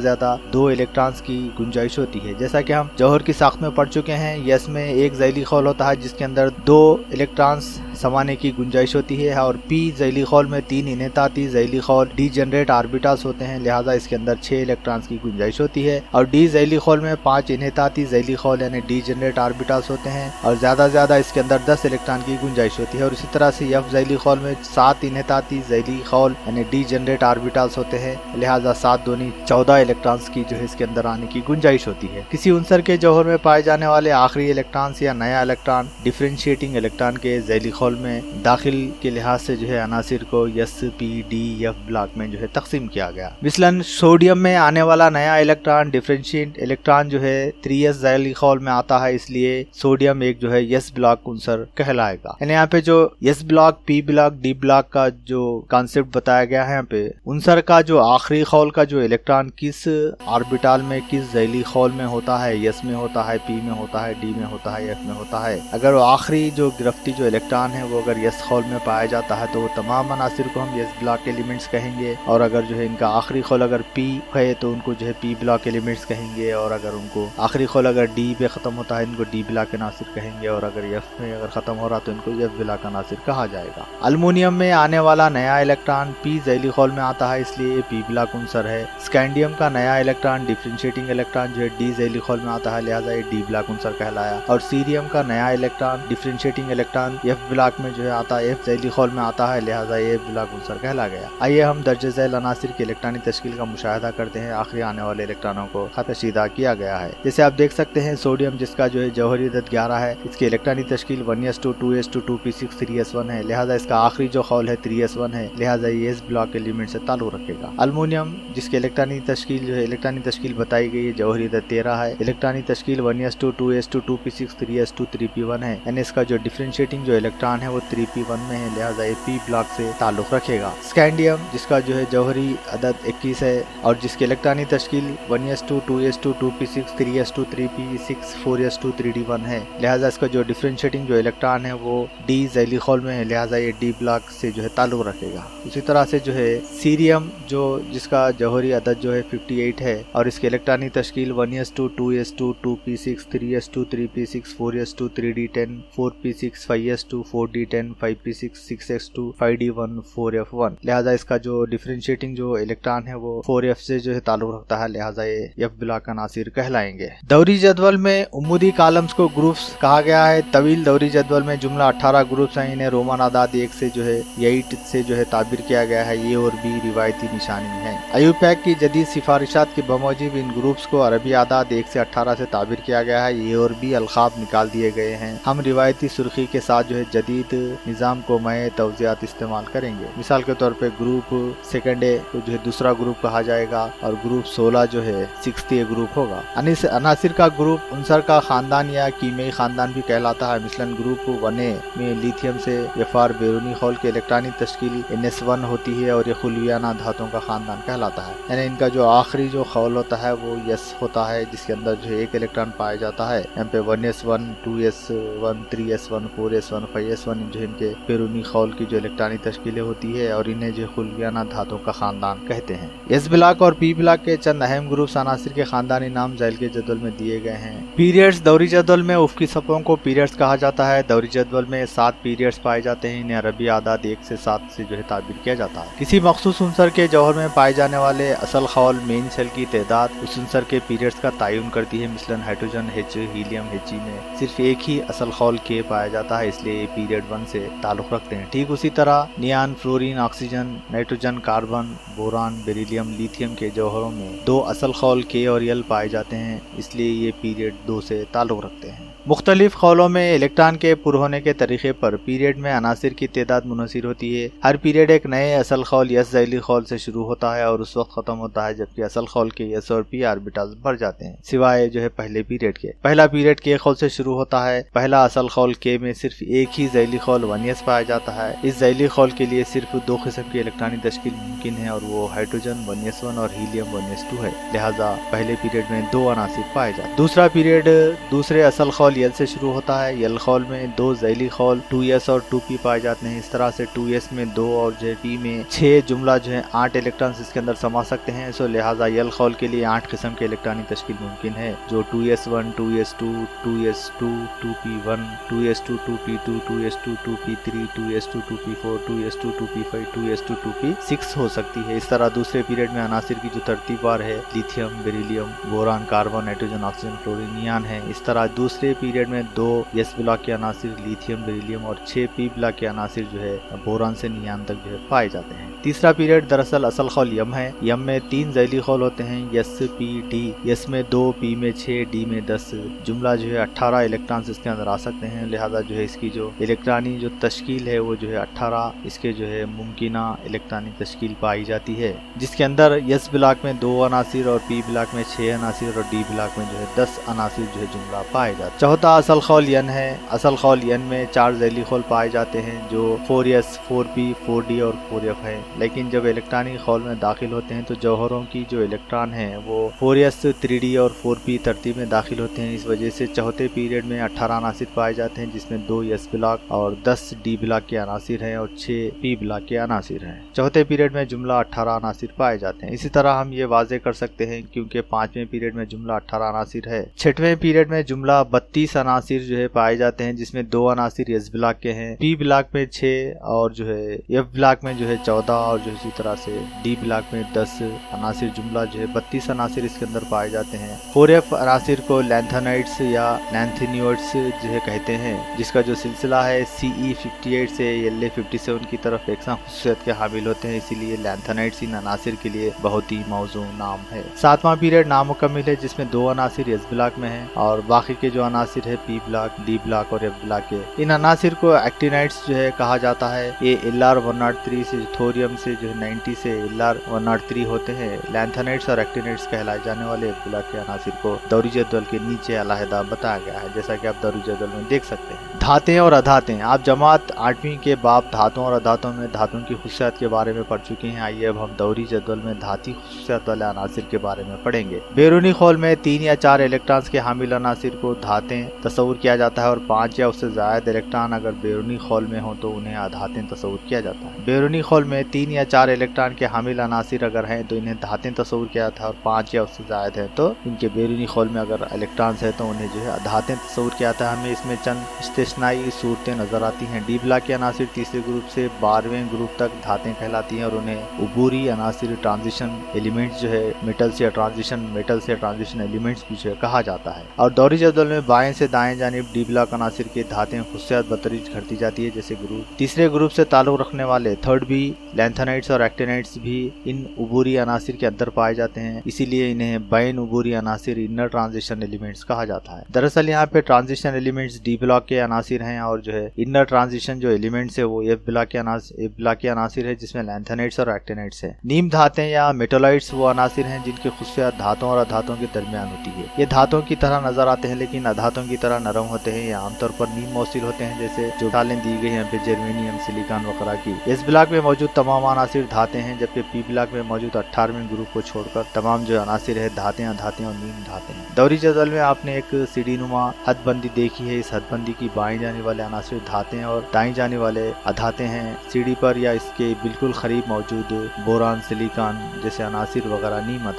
2 इलेक्ट्रॉन्स की गुंजाइश होती है। जैसा कि हम जौहर की साख्त में पढ़ चुके हैं, यस में एक ज़ैली खौल होता है जिसके अंदर 2 इलेक्ट्रॉन्स समाने की गुंजाइश होती है। और p ज़ैली खौल में 3 इनेताती ज़ैली खौल डीजेनरेट ऑर्बिटल्स होते हैं, लिहाजा इसके अंदर 6 इलेक्ट्रॉन्स की गुंजाइश होती है। और d ज़ैली खौल में 5 इनेताती ज़ैली खौल यानी डीजेनरेट ऑर्बिटल्स होते हैं और ज्यादा ज्यादा इसके अंदर 10 इलेक्ट्रॉन की गुंजाइश होती है। और इसी तरह से f ज़ैली खौल में 7 इनेताती ज़ैली खौल यानी डीजेनरेट ऑर्बिटल्स होते हैं, लिहाजा 7 दूनी 14 इलेक्ट्रॉन्स की जो है इसके अंदर आने की गुंजाइश होती है। किसी उनसर के जौहर में पाए जाने वाले आखिरी इलेक्ट्रॉन्स या नया इलेक्ट्रॉन डिफरेंशिएटिंग इलेक्ट्रॉन के ज़ैली खौल में दाखिल के लिहाज से जो है अनासिर को s p d f block में जो है तकसीम किया गया। मिसलन सोडियम में आने वाला नया इलेक्ट्रॉन डिफरेंशिएट इलेक्ट्रॉन जो है 3s ज़ैली खौल में आता है, इसलिए सोडियम एक जो है s ब्लॉक उनसर कहलाएगा। यानी यहाँ पे जो s block p block d block का जो कॉन्सेप्ट बताया गया है, यहाँ पे उनसर का जो आखिरी खौल का जो इलेक्ट्रॉन किस ऑर्बिटल में किस ज़ैली खौल में होता है, s में होता है, p में होता है, d में होता है, f में होता है। अगर वो आखिरी जो गिरफ्ती जो इलेक्ट्रॉन है वो अगर s खौल में पाया जाता है तो वो तमाम अनासिर को हम s ब्लॉक एलिमेंट्स कहेंगे। और अगर जो है इनका आखिरी खौल अगर p है तो उनको जो है p ब्लॉक एलिमेंट्स कहेंगे। और अगर उनको आखिरी खौल अगर d पे खत्म होता है इनको d ब्लॉक अनासिर कहेंगे। और अगर f में अगर खत्म हो रहा तो इनको f ब्लॉक अनासिर कहा जाएगा। अल्युमिनियम में आने वाला नया इलेक्ट्रॉन p ज़ैली खौल में आता है, इसलिए ये p ब्लॉक उनसर है। स्कैंडियम का नया इलेक्ट्रॉन डिफरेंशिएटिंग इलेक्ट्रॉन जो है d ज़ैली खौल में आता है, लिहाजा ये d ब्लॉक उनसर कहलाया। और सीरियम का नया electron differentiating electron f block में जो है आता है, f ज़ैली खौल में आता है, लिहाजा ये ब्लॉक उनसर कहला गया। आइए हम दर्जे झैल अनासिर की इलेक्ट्रॉनिक तश्कील का मुशाहिदा करते हैं। आखिरी आने वाले इलेक्ट्रॉनों को खतशीदा किया गया है। जैसे आप देख सकते हैं सोडियम जिसका जो है जौहरी अदद 11 है, इसकी electronic तश्कील 1s2 2s2 2p6 3s1 है, लिहाजा इसका आखिरी जो खौल है 3s1 है, लिहाजा ये s ब्लॉक एलिमेंट से ताल्लुक रखेगा। अल्युमिनियम जिसकी इलेक्ट्रॉनिक तश्कील जो है इलेक्ट्रॉनिक तश्कील बताई गई है जौहरी अदद 13 है, electronic तश्कील 1s2 2s2 2p6 3s2 3p1 है, यानी इसका जो डिफरेंशिएटिंग जो इलेक्ट्रॉन है वो 3p1 में है, लिहाजा ये p ब्लॉक से ताल्लुक रखेगा। स्कैंडियम जिसका जो है जौहरी अदद 21 है और जिसकी electronic तश्कील 1s2 2s2 2p6 3s2 3p6 4s2 3d1 है, लिहाजा इसका जो डिफरेंशिएटिंग जो इलेक्ट्रॉन है वो d ज़ैली खौल में है, लिहाजा ये d ब्लॉक से जो है ताल्लुक रखेगा। उसी तरह से जो है सीरियम जो जिसका जौहरी अदद जो है 58 है और इसकी electronic तश्कील 1s2 2s2 2p6 3s2 3p6 4s2 3d10 4p6 5s2 4d10 5p6 6s2 5d1 4f1, लिहाजा इसका जो डिफरेंशिएटिंग जो इलेक्ट्रॉन है वो 4f से जो है ताल्लुक रखता है, लिहाजा ये f ब्लॉक अनासिर कहलाएंगे। दौरी जदवल में उम्मूदी कॉलम्स को ग्रुप्स कहा गया है। तवील दौरी जदवल में जुमला 18 ग्रुप्स हैं, इन्हें रोमन आदाद 1 से जो है 8 से जो है ताबिर किया गया है। ये और भी रिवायती निशानी है। आईयूपैक की जदीद सिफारिशात के बमौजब इन ग्रुप्स को अरबी आदाद 1 से 18 से ताबिर किया गया है। ये और भी अलखाब निकाल दिए गए हैं। हम रिवायती सुर्खी के साथ जो है जदीद निज़ाम को मय तवज़ियात इस्तेमाल करेंगे। मिसाल के तौर पे ग्रुप सेकंड ए को जो है दूसरा ग्रुप कहा जाएगा और ग्रुप 16 जो है 6th ए ग्रुप होगा। अनासिर का ग्रुप उनसर का खानदान या कीमियाई खानदान भी कहलाता है। मिसलन ग्रुप 1A में लिथियम से Fr बैरूनी खौल के इलेक्ट्रॉनिक तश्कील NS1 होती है और ये खुलवियाना धातुओं का खानदान कहलाता है। यानी इनका जो आखिरी जो खौल होता है वो S होता है, जिसके अंदर जो है एक इलेक्ट्रॉन पाया जाता है। यहाँ पे 1s1 2s1 3s1 4s1 5s1 जो इनके बैरूनी खौल की जो इलेक्ट्रॉनिक तश्कीलें होती है और इन्हें जो खुलवियाना धातुओं का खानदान कहते हैं। S ब्लॉक और P ब्लॉक के चंद अहम ग्रुप्स अनासिर के खानदानी नाम झैल के जदवल में दिए गए हैं। पीरियड्स दौरी जदवल में उफ़क़ी सफ़ों को पीरियड्स कहा जाता है। दौरी जदवल में 7 पीरियड्स पाए जाते हैं। इन्हें अरबी आदाद 1 से 7 से जो है ताबिर किया जाता है। किसी मखसूस उनसर के जौहर में पाए जाने वाले असल खौल मेन सेल की तादाद उस उनसर के पीरियड्स का तयन करती है। मिसलन हाइड्रोजन H हीलियम He में सिर्फ एक ही असल खौल K पाया जाता है, इसलिए ये पीरियड 1 से ताल्लुक रखते हैं। ठीक उसी तरह neon, fluorine, oxygen, nitrogen, carbon, boron, beryllium, lithium के जौहरों में 2 असल खौल K और L पाए जाते हैं, इसलिए ये पीरियड 2 से ताल्लुक रखते हैं। मुख्तलिफ खौलों में इलेक्ट्रॉन के पुर होने के तरीके पर पीरियड में अनासिर की तादाद मुनहसिर होती है। हर पीरियड एक नए असल खौल S ज़ैली खौल से शुरू होता है और उस वक्त खत्म होता है जबकि असल खौल के S और P ऑर्बिटल्स भर जाते हैं, सिवाय जो है पहले पीरियड के। पहला पीरियड K खौल से शुरू होता है। पहला असल खौल K में सिर्फ एक ही ज़ैली खौल 1s पाया जाता है। इस ज़ैली खौल के लिए सिर्फ 2 किस्म की इलेक्ट्रॉनिक तश्कील मुमकिन है और वो हाइड्रोजन 1s1 और हीलियम 1s2 है, लिहाजा पहले पीरियड में 2 अनासिर पाए जाते हैं। दूसरा पीरियड दूसरे असल खौल खौल यल से शुरू होता है। यल खौल में 2 ज़ैली खौल 2s और 2p पाए जाते हैं। इस तरह से 2s में 2 और जो है p में 6 जुमला जो है 8 इलेक्ट्रॉन्स इसके अंदर समा सकते हैं। सो लिहाजा यल खौल के लिए 8 किस्म के इलेक्ट्रॉनिक तश्कील मुमकिन है, जो 2s1, 2s2, 2s2, 2p1, 2s2, 2p2, 2s2, 2p3, 2s2, 2p4, 2s2, 2p5, 2s2, 2p6 हो सकती है। इस तरह दूसरे पीरियड में अनासिर की जो तरतीबवार है lithium, beryllium, boron, carbon, nitrogen, oxygen, chlorine, neon है। इस तरह दूसरे पीरियड में 2 s ब्लॉक के अनासिर लिथियम, बेरिलियम और 6 p ब्लॉक के अनासिर जो है बोरान से नियान तक जो है पाए जाते हैं। तीसरा पीरियड दरअसल असल खौल यम है। यम में 3 ज़ैली खौल होते हैं, s, p, d। s में 2, p में 6, d में 10। जुमला जो है 18 इलेक्ट्रॉन्स इसके अंदर आ सकते हैं। लिहाजा जो है इसकी जो इलेक्ट्रॉनिक जो तश्कील है वो जो है 18 इसके जो है मुमकिना इलेक्ट्रॉनिक तश्कील पाई जाती है, जिसके अंदर s ब्लॉक में 2 अनासिर और p ब्लॉक में 6 अनासिर और d ब्लॉक में जो है 10 अनासिर जो है जुमला पाए जाते हैं। चौथा असल खौल यन है। असल खौल यन में 4 ज़ैली खौल पाए जाते हैं, जो 4s, 4p, 4d और 4f है। लेकिन जब इलेक्ट्रॉनिक खौल में दाखिल होते हैं तो जौहरों की जो इलेक्ट्रॉन है वो 4s, 3d और 4p तरतीब में दाखिल होते हैं। इस वजह से चौथे पीरियड में 18 अनासिर पाए जाते हैं, जिसमें 2 s ब्लॉक और 10 d ब्लॉक के अनासिर हैं और 6 p ब्लॉक के अनासिर हैं। चौथे पीरियड में जुमला 18 अनासिर पाए जाते हैं। इसी तरह हम ये वाज़े कर सकते हैं क्योंकि 5वें पीरियड में जुमला 18 अनासिर है। 6वें पीरियड में जुमला 32 अनासिर जो है पाए जाते हैं, जिसमें 2 अनासिर s ब्लॉक के हैं, p ब्लॉक में 6 और जो है f ब्लॉक में जो है 14 और जो इसी तरह से d ब्लॉक में 10 अनासिर। जुमला जो है 32 अनासिर इसके अंदर पाए जाते हैं। 4f अनासिर को लैंथेनाइड्स या लैंथेनियोइड्स जो है कहते हैं, जिसका जो सिलसिला है Ce58 से La57 की तरफ एक खुसूसियत के हामिल होते हैं, इसीलिए लैंथेनाइड्स इन अनासिर के लिए बहुत ही मौजू नाम है। 7वां पीरियड नामुकम्मिल है, जिसमें 2 अनासिर s ब्लॉक में हैं और बाकी के जो अनासिर है p ब्लॉक, d ब्लॉक और f ब्लॉक के। इन अनासिर को एक्टिनाइड्स जो है कहा जाता है। ये Lr103 से थोरियम से जो 90 से Lr103 होते हैं। लैंथेनाइड्स और एक्टिनाइड्स कहलाए जाने वाले f ब्लॉक के अनासिर को दौरी जदवल के नीचे अलहदा बताया गया है, जैसा कि आप दौरी जदवल में देख सकते हैं। धातें और अधातें। आप जमात 8वीं के बाब धातुओं और अधातों में धातुओं की खुसूसियात के बारे में पढ़ चुके हैं। आइए अब हम दौरी जदवल में धाती खुसूसियात वाले अनासिर के बारे में पढ़ेंगे। बैरूनी खौल में 3 या 4 इलेक्ट्रॉन्स के हामिल अनासिर को धातें तस्वुर किया जाता है और 5 या उससे ज़ायद इलेक्ट्रॉन अगर बैरूनी खौल में हो तो उन्हें अधातें तस्वुर किया जाता है। बैरूनी खौल में 3 या 4 इलेक्ट्रॉन के हामिल अनासिर अगर हैं तो इन्हें धातें तस्वुर किया जाता है और 5 या उससे ज़ायद है तो इनके बैरूनी खौल में अगर इलेक्ट्रॉन्स है तो उन्हें जो है अधातें तस्वुर किया जाता है। हमें इसमें चंद इस्तिस्नाई सूरतें नजर आती हैं। डी ब्लॉक के अनासिर तीसरे ग्रुप से 12वें ग्रुप तक धातें कहलाती हैं और उन्हें उबूरी अनासिर ट्रांजिशन एलिमेंट्स जो है मेटल से ट्रांजिशन एलिमेंट्स भी जो है कहा जाता है। और दौरी जदवल में बाएं से दाएं जानिब डी ब्लॉक अनासिर के धातें खुसूसियात बतदरीज घटती जाती है। जैसे तीसरे ग्रुप से ताल्लुक रखने वाले थर्ड बी, लैंथेनाइड्स और एक्टिनाइड्स भी इन उबूरी अनासिर के अंदर पाए जाते हैं, इसीलिए इन्हें बैन उबूरी अनासिर इनर ट्रांजिशन एलिमेंट्स कहा जाता है। दरअसल यहाँ पे ट्रांजिशन एलिमेंट्स डी ब्लॉक के अनासिर हैं और जो है इनर ट्रांजिशन जो एलिमेंट्स है वो एफ ब्लॉक के अनासिर है, जिसमें लैंथेनाइड्स और एक्टिनाइड्स है। नीम धातें या मेटोलाइट्स वो अनासिर हैं जिनकी खुसूसियात धातों और अधातों के दरमियान होती है। ये धातों की तरह नजर आते हैं लेकिन अधातों की तरह नरम होते हैं। ये आमतौर पर नीम मौसिल होते हैं, जैसे जो मिसालें दी गई हैं जर्मेनियम, सिलिकॉन वगैरह की। इस ब्लॉक में मौजूद तमाम अनासिर धातें हैं, जबकि पी ब्लॉक में मौजूद 18वें ग्रुप को छोड़कर तमाम जो अनासिर है धातें, अधातें और नीम धातें हैं। दौरी जदवल में आपने एक सीढ़ी नुमा हदबंदी देखी है। इस हदबंदी की बाएं जाने वाले अनासिर धातें और दाएं जाने वाले अधातें हैं। सीढ़ी पर या इसके बिल्कुल करीब मौजूद बोरान, सिलिकॉन जैसे अनासिर वगैरह नीम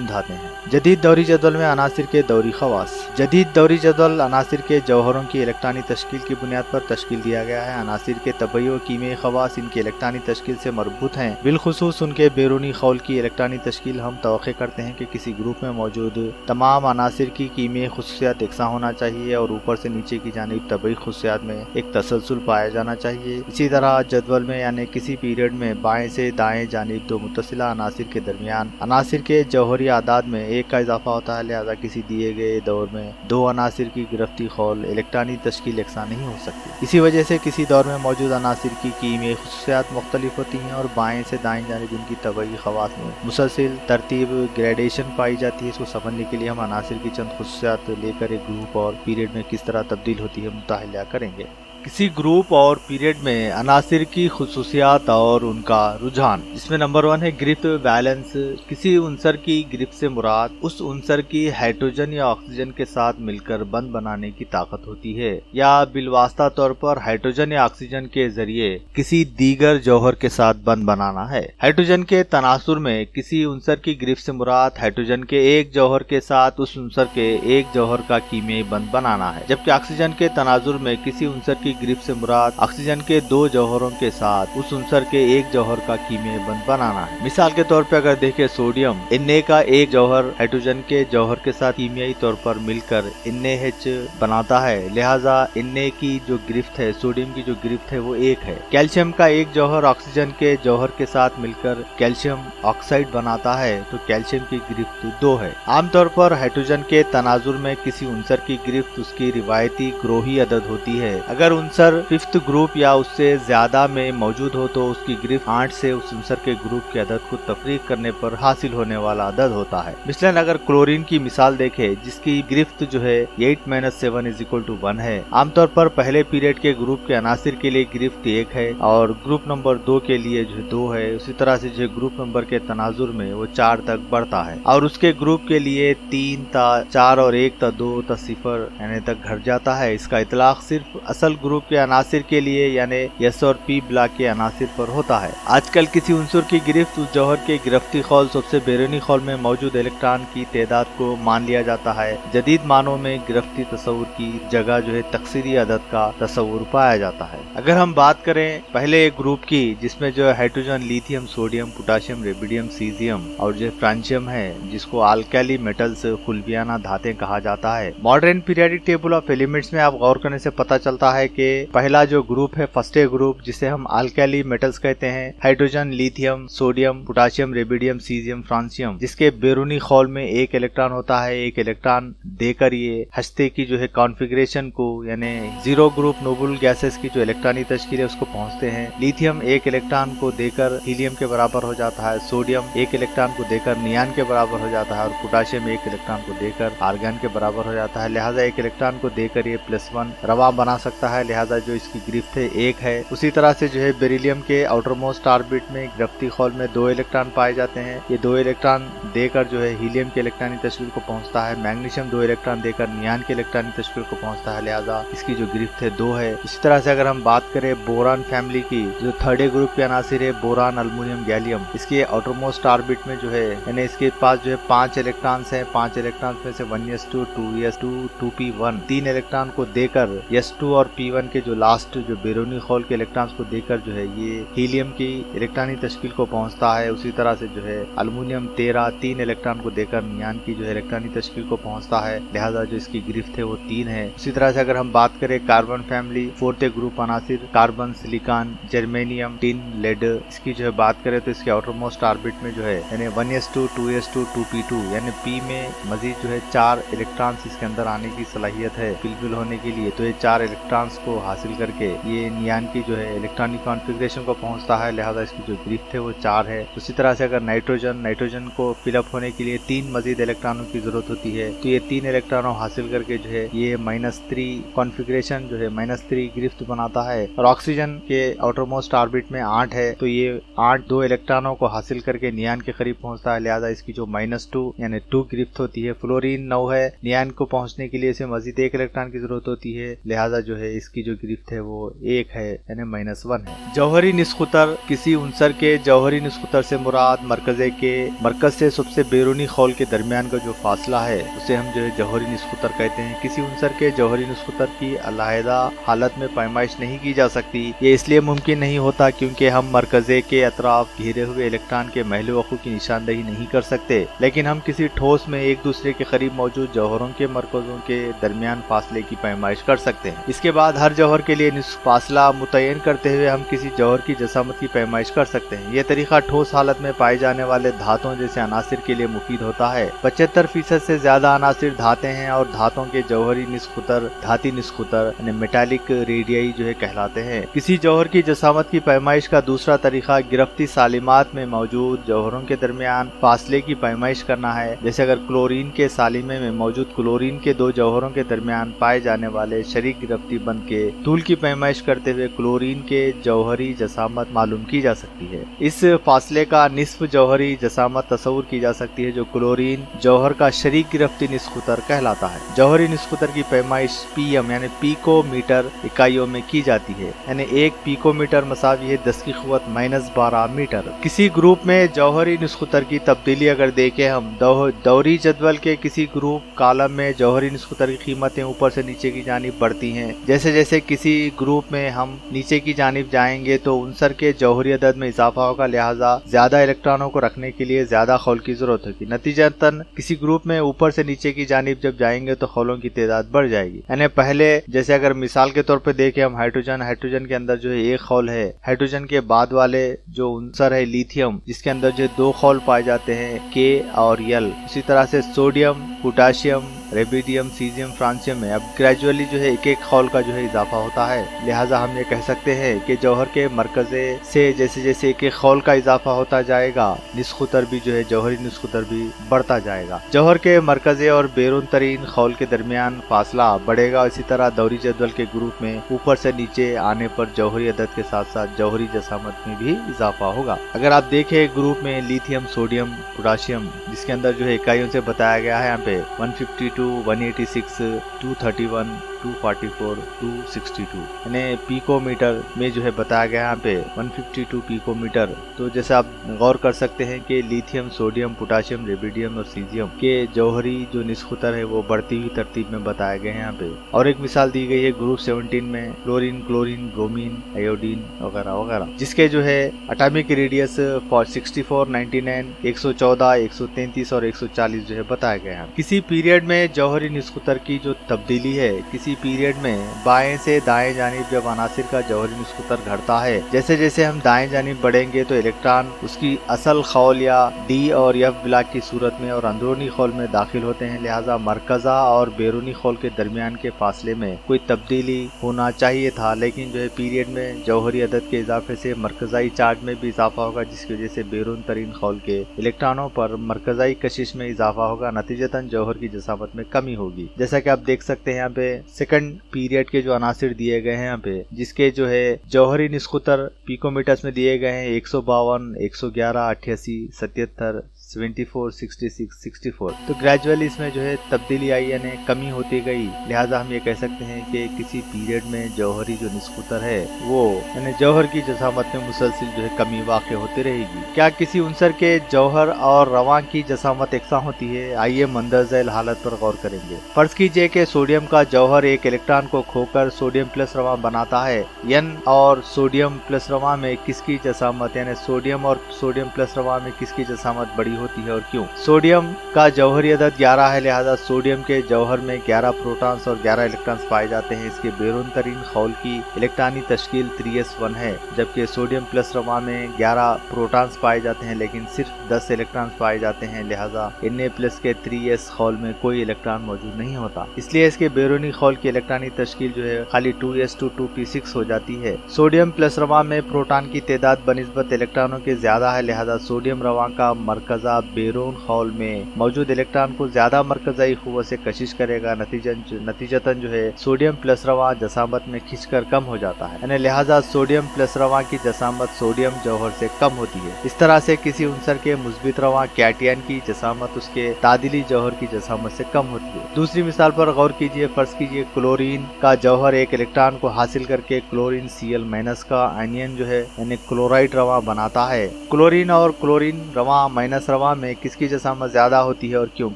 धातें हैं। जदीद दौरी जदवल में अनासिर के दौरी खवास। जदीद दौरी जदवल अनासिर के जौहरों की इलेक्ट्रॉनिक तश्कील की बुनियाद पर तश्कील दिया गया है। अनासिर के तबई व कीमियाई खवास इनकी इलेक्ट्रॉनिक तश्कील से मरबूत हैं। बिलखुसूस उनके बैरूनी खौल की इलेक्ट्रॉनिक तश्कील हम तवक्के करते हैं कि किसी ग्रुप में मौजूद तमाम अनासिर की कीमियाई खुसूसियात एकसां होना चाहिए और ऊपर से नीचे की जानिब तबई खुसूसियात में एक तसलसल पाया जाना चाहिए। इसी तरह जदवल में यानी किसी पीरियड में बाएं से दाएं जानिब दो मुतसिला अनासिर के दरमियान अनासिर के जौहरी आदाद में एक का इजाफा होता है। लिहाजा किसी दिए गए दौर में दो अनासिर की गिरफ्ती खौल इलेक्ट्रॉनिक तश्कील एकसां नहीं हो सकती। इसी वजह से किसी दौर में मौजूद अनासिर की कीमियाई खुसूसियात मुख्तलिफ होती हैं और बाएं से दाएं जानिब उनकी तबई खवास में मुसलसिल तरतीब ग्रेडेशन पाई जाती है। इसको समझने के लिए हम अनासिर की चंद खुसूसियात लेकर एक ग्रुप और पीरियड में किस तरह तब्दील होती है मुताहिला करेंगे। किसी ग्रुप और पीरियड में अनासिर की खुसूसियात और उनका रुझान, जिसमें नंबर 1 है गिरफ्त बैलेंस। किसी उनसर की गिरफ्त से मुराद उस उनसर की हाइड्रोजन या ऑक्सीजन के साथ मिलकर बंद बनाने की ताकत होती है, या बिलवास्ता तौर पर हाइड्रोजन या ऑक्सीजन के जरिए किसी दीगर जौहर के साथ बंद बनाना है। हाइड्रोजन के तनासुर में किसी उनसर की गिरफ्त से मुराद हाइड्रोजन के एक जौहर के साथ उस उनसर के एक जौहर का कीमियाई बंद बनाना है, जबकि ऑक्सीजन के तनाजुर में किसी उनसर की गिरफ्त से मुराद ऑक्सीजन के दो जौहरों के साथ उस उनसर के एक जौहर का कीमियाई बंद बनाना है। मिसाल के तौर पर अगर देखें सोडियम, Na का एक जौहर हाइड्रोजन के जौहर के साथ कीमियाई तौर पर मिलकर NaH बनाता है, लिहाजा Na की जो गिरफ्त है, सोडियम की जो गिरफ्त है वो 1 है। कैल्शियम का एक जौहर ऑक्सीजन के जौहर के साथ मिलकर कैल्शियम ऑक्साइड बनाता है, तो कैल्शियम की गिरफ्त 2 है। आमतौर पर हाइड्रोजन के तनाजुर में किसी उनसर की गिरफ्त उसकी रिवायती ग्रोही अदद होती है। अगर उनसर 5th ग्रुप या उससे ज्यादा में मौजूद हो तो उसकी गिरफ्त 8 से उस उनसर के ग्रुप के अदद को तफरीक करने पर हासिल होने वाला अदद होता है। मिसलन अगर क्लोरीन की मिसाल देखें, जिसकी गिरफ्त जो है 8 - 7 = 1 है। आमतौर पर पहले पीरियड के ग्रुप के अनासिर के लिए गिरफ्त 1 है और ग्रुप नंबर 2 के लिए जो 2 है। उसी तरह से जो ग्रुप नंबर के तनाजुर में वो 4 तक बढ़ता है और उसके ग्रुप के लिए 3 ता 4 और 1 ता 2 ता 0 यानी तक घट जाता है। इसका इतलाक सिर्फ असल ग्रुप के अनासिर के लिए यानी S और P ब्लॉक के अनासिर पर होता है। आजकल किसी उनसर की गिरफ्त उस जौहर के गिरफ्ती खौल सबसे बैरूनी खौल में मौजूद इलेक्ट्रॉन की तादाद को मान लिया जाता है। जदीद मानों में गिरफ्ती तस्वुर की जगह जो है तकसीरी अदद का तस्वुर पाया जाता है। अगर हम बात करें पहले एक ग्रुप की, जिसमें जो है hydrogen, lithium, sodium, potassium, rubidium, caesium और जो फ्रांशियम है, जिसको अल्काली मेटल्स खुलबियाना धातें कहा जाता है। Modern periodic table of elements में आप गौर करने से पता चलता है कि पहला जो ग्रुप है, फर्स्ट ग्रुप, जिसे हम अल्काली मेटल्स कहते हैं, hydrogen, lithium, sodium, potassium, rubidium, caesium, francium, जिसके बैरूनी खौल में एक इलेक्ट्रॉन होता है। एक इलेक्ट्रॉन देकर ये हस्ते की जो है कॉन्फ़िगरेशन को यानी 0 ग्रुप नोबल गैसेस की जो इलेक्ट्रॉनिक तश्कील है उसको पहुंचते हैं। लिथियम एक इलेक्ट्रॉन को देकर हीलियम के बराबर हो जाता है, सोडियम एक इलेक्ट्रॉन को देकर नियान के बराबर हो जाता है और पोटाशियम एक इलेक्ट्रॉन को देकर आर्गन के बराबर हो जाता है। लिहाजा एक इलेक्ट्रॉन को देकर ये +1 रवा बना सकता है, लिहाजा जो इसकी गिरफ्त है 1 है। उसी तरह से जो है बेरिलियम के आउटर मोस्ट ऑर्बिट में गिरफ्ती खौल में 2 इलेक्ट्रॉन पाए जाते हैं। ये 2 इलेक्ट्रॉन देकर जो है हीलियम के इलेक्ट्रॉनिक तश्कील को पहुंचता है। मैग्नीशियम 2 इलेक्ट्रॉन देकर नियान के इलेक्ट्रॉनिक तश्कील को पहुंचता है, लिहाजा इसकी जो गिरफ्त है 2 है। इसी तरह से अगर हम बात करें बोरान फैमिली की, जो 3rd ग्रुप के अनासिर है, बोरान, अल्मुनियम, गैलियम, इसके आउटर मोस्ट ऑर्बिट में जो है यानी इसके पास जो है 5 इलेक्ट्रॉन्स हैं। 5 इलेक्ट्रॉन्स में से 1s2, 2s2, 2p1 3 इलेक्ट्रॉन को देकर s2 और p1 के जो लास्ट जो बैरूनी खौल के इलेक्ट्रॉन्स को देकर जो है ये हीलियम की इलेक्ट्रॉनिक तश्कील को पहुंचता है। उसी तरह से जो है अल्मुनियम 13 3 इलेक्ट्रॉन को देकर नियान की जो है इलेक्ट्रॉनिक तश्कील को पहुंचता है, लिहाजा जो इसकी गिरफ्त है वो 3 है। उसी तरह से अगर हम बात करें कार्बन फैमिली, 4th ग्रुप अनासिर, carbon, silicon, germanium, tin, lead, इसकी जो है बात करें तो इसके आउटर मोस्ट ऑर्बिट में जो है यानी 1s2, 2s2, 2p2 यानी p में मजीद जो है 4 इलेक्ट्रॉन्स इसके अंदर आने की सलाहियत है फिल होने के लिए। तो ये 4 इलेक्ट्रॉन्स को हासिल करके ये नियान की जो है इलेक्ट्रॉनिक कॉन्फ़िगरेशन को पहुंचता है, लिहाजा इसकी जो गिरफ्त है वो 4 है। उसी तरह से अगर नाइट्रोजन को फिलअप होने के लिए 3 मजीद इलेक्ट्रॉनों की जरूरत होती है, तो ये 3 इलेक्ट्रॉनों हासिल करके जो है ये -3 कॉन्फ़िगरेशन जो है -3 गिरफ्त बनाता है। और ऑक्सीजन के आउटर मोस्ट ऑर्बिट में 8 है, तो ये 8 2 इलेक्ट्रॉनों को हासिल करके नियान के करीब पहुंचता है, लिहाजा इसकी जो -2 यानी 2 गिरफ्त होती है। फ्लोरीन 9 है, नियान को पहुंचने के लिए इसे मजीद 1 इलेक्ट्रॉन की जरूरत होती है, लिहाजा जो है इसकी जो गिरफ्त है वो 1 है यानी -1 है। जौहरी निस्खुतर, किसी उनसर के जौहरी निस्खुतर से मुराद मरकज़े के मरकज से सबसे बैरूनी खौल के दरमियान का जो फासला है उसे हम जो है जौहरी निस्खुतर कहते हैं। किसी उनसर के जौहरी निस्खुतर की अलहदा हालत में पैमाइश नहीं की जा सकती। ये इसलिए मुमकिन नहीं होता क्योंकि हम मरकज़े के अतराफ घिरे हुए इलेक्ट्रॉन के महल वक़ू की निशानदही नहीं कर सकते, लेकिन हम किसी ठोस में एक दूसरे के करीब मौजूद जौहरों के मरकजों के दरमियान फासले की पैमाइश कर सकते हैं। इसके बाद हर जौहर के लिए फासला मुतय्यन करते हुए हम किसी जौहर की जसामत की पैमाइश कर सकते हैं। यह तरीका ठोस हालत में पाए जाने वाले धातों जैसे अनासिर के लिए मुफीद होता है। 75% से ज्यादा अनासिर धातें हैं और धातों के जौहरी निस्खुतर धाती निस्खुतर यानी मेटालिक रेडियाई जो है कहलाते हैं। किसी जौहर की जसामत की पैमाइश का दूसरा तरीका गिरफ्ती सालिमात में मौजूद जौहरों के दरमियान फासले की पैमाइश करना है। जैसे अगर क्लोरीन के सालिमे में मौजूद क्लोरीन के 2 जौहरों के दरमियान पाए जाने वाले शरीक गिरफ्ती बंद के के तूल की पैमाइश करते हुए क्लोरीन के जौहरी जसामत मालूम की जा सकती है। इस फासले का निस्फ जौहरी जसामत तस्वुर की जा सकती है जो क्लोरीन जौहर का शरीक गिरफ्ती निस्कुतर कहलाता है। जौहरी निस्कुतर की पैमाइश पीएम यानी पिकोमीटर इकाइयों में की जाती है, यानी 1 पिकोमीटर मसावी है 10 की क़ुव्वत -12 मीटर। किसी ग्रुप में जौहरी निस्कुतर की तब्दीली अगर देखें हम दौरी जदवल के किसी ग्रुप कॉलम में जौहरी निस्कुतर की कीमतें ऊपर से नीचे की जानिब बढ़ती हैं। जैसे जैसे किसी ग्रुप में हम नीचे की जानिब जाएंगे तो उनसर के जौहरी अदद में इजाफा होगा, लिहाजा ज्यादा इलेक्ट्रॉनों को रखने के लिए ज्यादा खौल की जरूरत होगी। नतीजतन किसी ग्रुप में ऊपर से नीचे की जानिब जब जाएंगे तो खौलों की तादाद बढ़ जाएगी। यानी पहले जैसे अगर मिसाल के तौर पर देखें हम हाइड्रोजन के अंदर जो है 1 खौल है, हाइड्रोजन के बाद वाले जो उनसर है लिथियम जिसके अंदर जो 2 खौल पाए जाते हैं के और यल। इसी तरह से sodium, potassium, rubidium, caesium, francium में अब ग्रेजुअली जो है 1 खौल का जो है इजाफा होता है। लिहाजा हम ये कह सकते हैं कि जौहर के मरकजे से जैसे जैसे 1 खौल का इजाफा होता जाएगा निस्कुतर भी जो है जौहरी निस्कुतर भी बढ़ता जाएगा। जौहर के मरकजे और बैरून तरीन खौल के दरमियान फासला बढ़ेगा। इसी तरह दौरी जदवल के ग्रुप में ऊपर से नीचे आने पर जौहरी अदद के साथ साथ जौहरी जसामत में भी इजाफा होगा। अगर आप देखें ग्रुप में लिथियम, सोडियम, पोटाशियम जिसके अंदर जो है इकाइयों से बताया गया है यहाँ पे 152, 186, 231, 244, 262 यानी पिकोमीटर में जो है बताया गया यहाँ पे 152 पिकोमीटर। तो जैसे आप गौर कर सकते हैं कि लिथियम, सोडियम, पोटाशियम, रेबिडियम और सीजियम के जौहरी जो निस्कुतर है वो बढ़ती हुई तरतीब में बताए गए हैं यहाँ पे। और एक मिसाल दी गई है ग्रुप 17 में क्लोरीन, क्लोरीन, ब्रोमीन, आयोडीन वगैरह वगैरह जिसके जो है एटॉमिक रेडियस 64, 99, 114, 133 और 140 जो है बताया गया है। किसी पीरियड में जौहरी निस्कुतर की जो तब्दीली है, किसी पीरियड में बाएं से दाएं जानिब जब अनासिर का जौहरी निस्कुतर घटता है, जैसे जैसे हम दाएं जानिब बढ़ेंगे तो इलेक्ट्रॉन उसकी असल खौल या डी और एफ ब्लॉक की सूरत में और अंदरूनी खौल में दाखिल होते हैं। लिहाजा मरकजा और बैरूनी खौल के दरमियान के फासले में कोई तब्दीली होना चाहिए था, लेकिन जो है पीरियड में जौहरी अदद के इजाफे से मरकजाई चार्ज में भी इजाफा होगा जिसकी वजह से बैरून तरीन खौल के इलेक्ट्रॉनों पर मरकजाई कशिश में इजाफा होगा। नतीजतन जौहर की जसामत में कमी होगी। जैसा कि आप देख सकते हैं यहाँ पे सेकंड पीरियड के जो अनासिर दिए गए हैं यहाँ पे जिसके जो है जौहरी निस्कुतर पिकोमीटर्स में दिए गए हैं 152, 111, 88, 77, 74, 66, 64। तो ग्रेजुअली इसमें जो है तब्दीली आई यानी कमी होती गई। लिहाजा हम ये कह सकते हैं कि किसी पीरियड में जौहरी जो निस्कुतर है वो यानी जौहर की जसामत में मुसलसिल जो है कमी वाक़ होती रहेगी। क्या किसी उनसर के जौहर और रवां की जसामत एकसा होती है? आइए मंदरज़ैल हालत पर गौर करेंगे। फर्ज कीजिए कि सोडियम का जौहर एक इलेक्ट्रॉन को खोकर सोडियम प्लस रवां बनाता है। एन और सोडियम प्लस रवां में किसकी जसामत यानी सोडियम और सोडियम प्लस रवां में किसकी जसामत बड़ी होती है और क्यों? सोडियम का जौहरी अदद 11 है, लिहाजा सोडियम के जौहर में 11 प्रोटॉन्स और 11 इलेक्ट्रॉन्स पाए जाते हैं। इसके बैरून तरीन खौल की इलेक्ट्रॉनी तश्कील 3s1 है, जबकि सोडियम प्लस रवां में 11 प्रोटॉन्स पाए जाते हैं लेकिन सिर्फ 10 इलेक्ट्रॉन्स पाए जाते हैं। लिहाजा Na प्लस के 3s खौल में कोई इलेक्ट्रॉन मौजूद नहीं होता, इसलिए इसके बैरूनी खौल की इलेक्ट्रॉनी तश्कील जो है खाली 2s2 2p6 हो जाती है। सोडियम प्लस रवां में प्रोटॉन की तादाद बनिस्बत इलेक्ट्रॉनों के ज्यादा है, लिहाजा सोडियम रवां का मरकजा बैरून खौल में मौजूद इलेक्ट्रॉन को ज्यादा मरकजाई क़ुव्वत से कशिश करेगा। नतीजतन जो है सोडियम प्लस रवां जसामत में खिंचकर कम हो जाता है, यानी लिहाजा सोडियम प्लस रवां की जसामत सोडियम जौहर से कम होती है। इस तरह से किसी उनसर के मुस्बित रवां कैटियन की जसामत उसके तादिली जौहर की जसामत से कम होती है। दूसरी मिसाल पर गौर कीजिए। फर्ज कीजिए क्लोरीन का जौहर एक इलेक्ट्रॉन को हासिल करके क्लोरीन Cl- का आयनियन जो है यानी क्लोराइड रवां बनाता है। क्लोरीन और क्लोरीन रवां माइनस रवां में किसकी जसामत ज्यादा होती है और क्यों?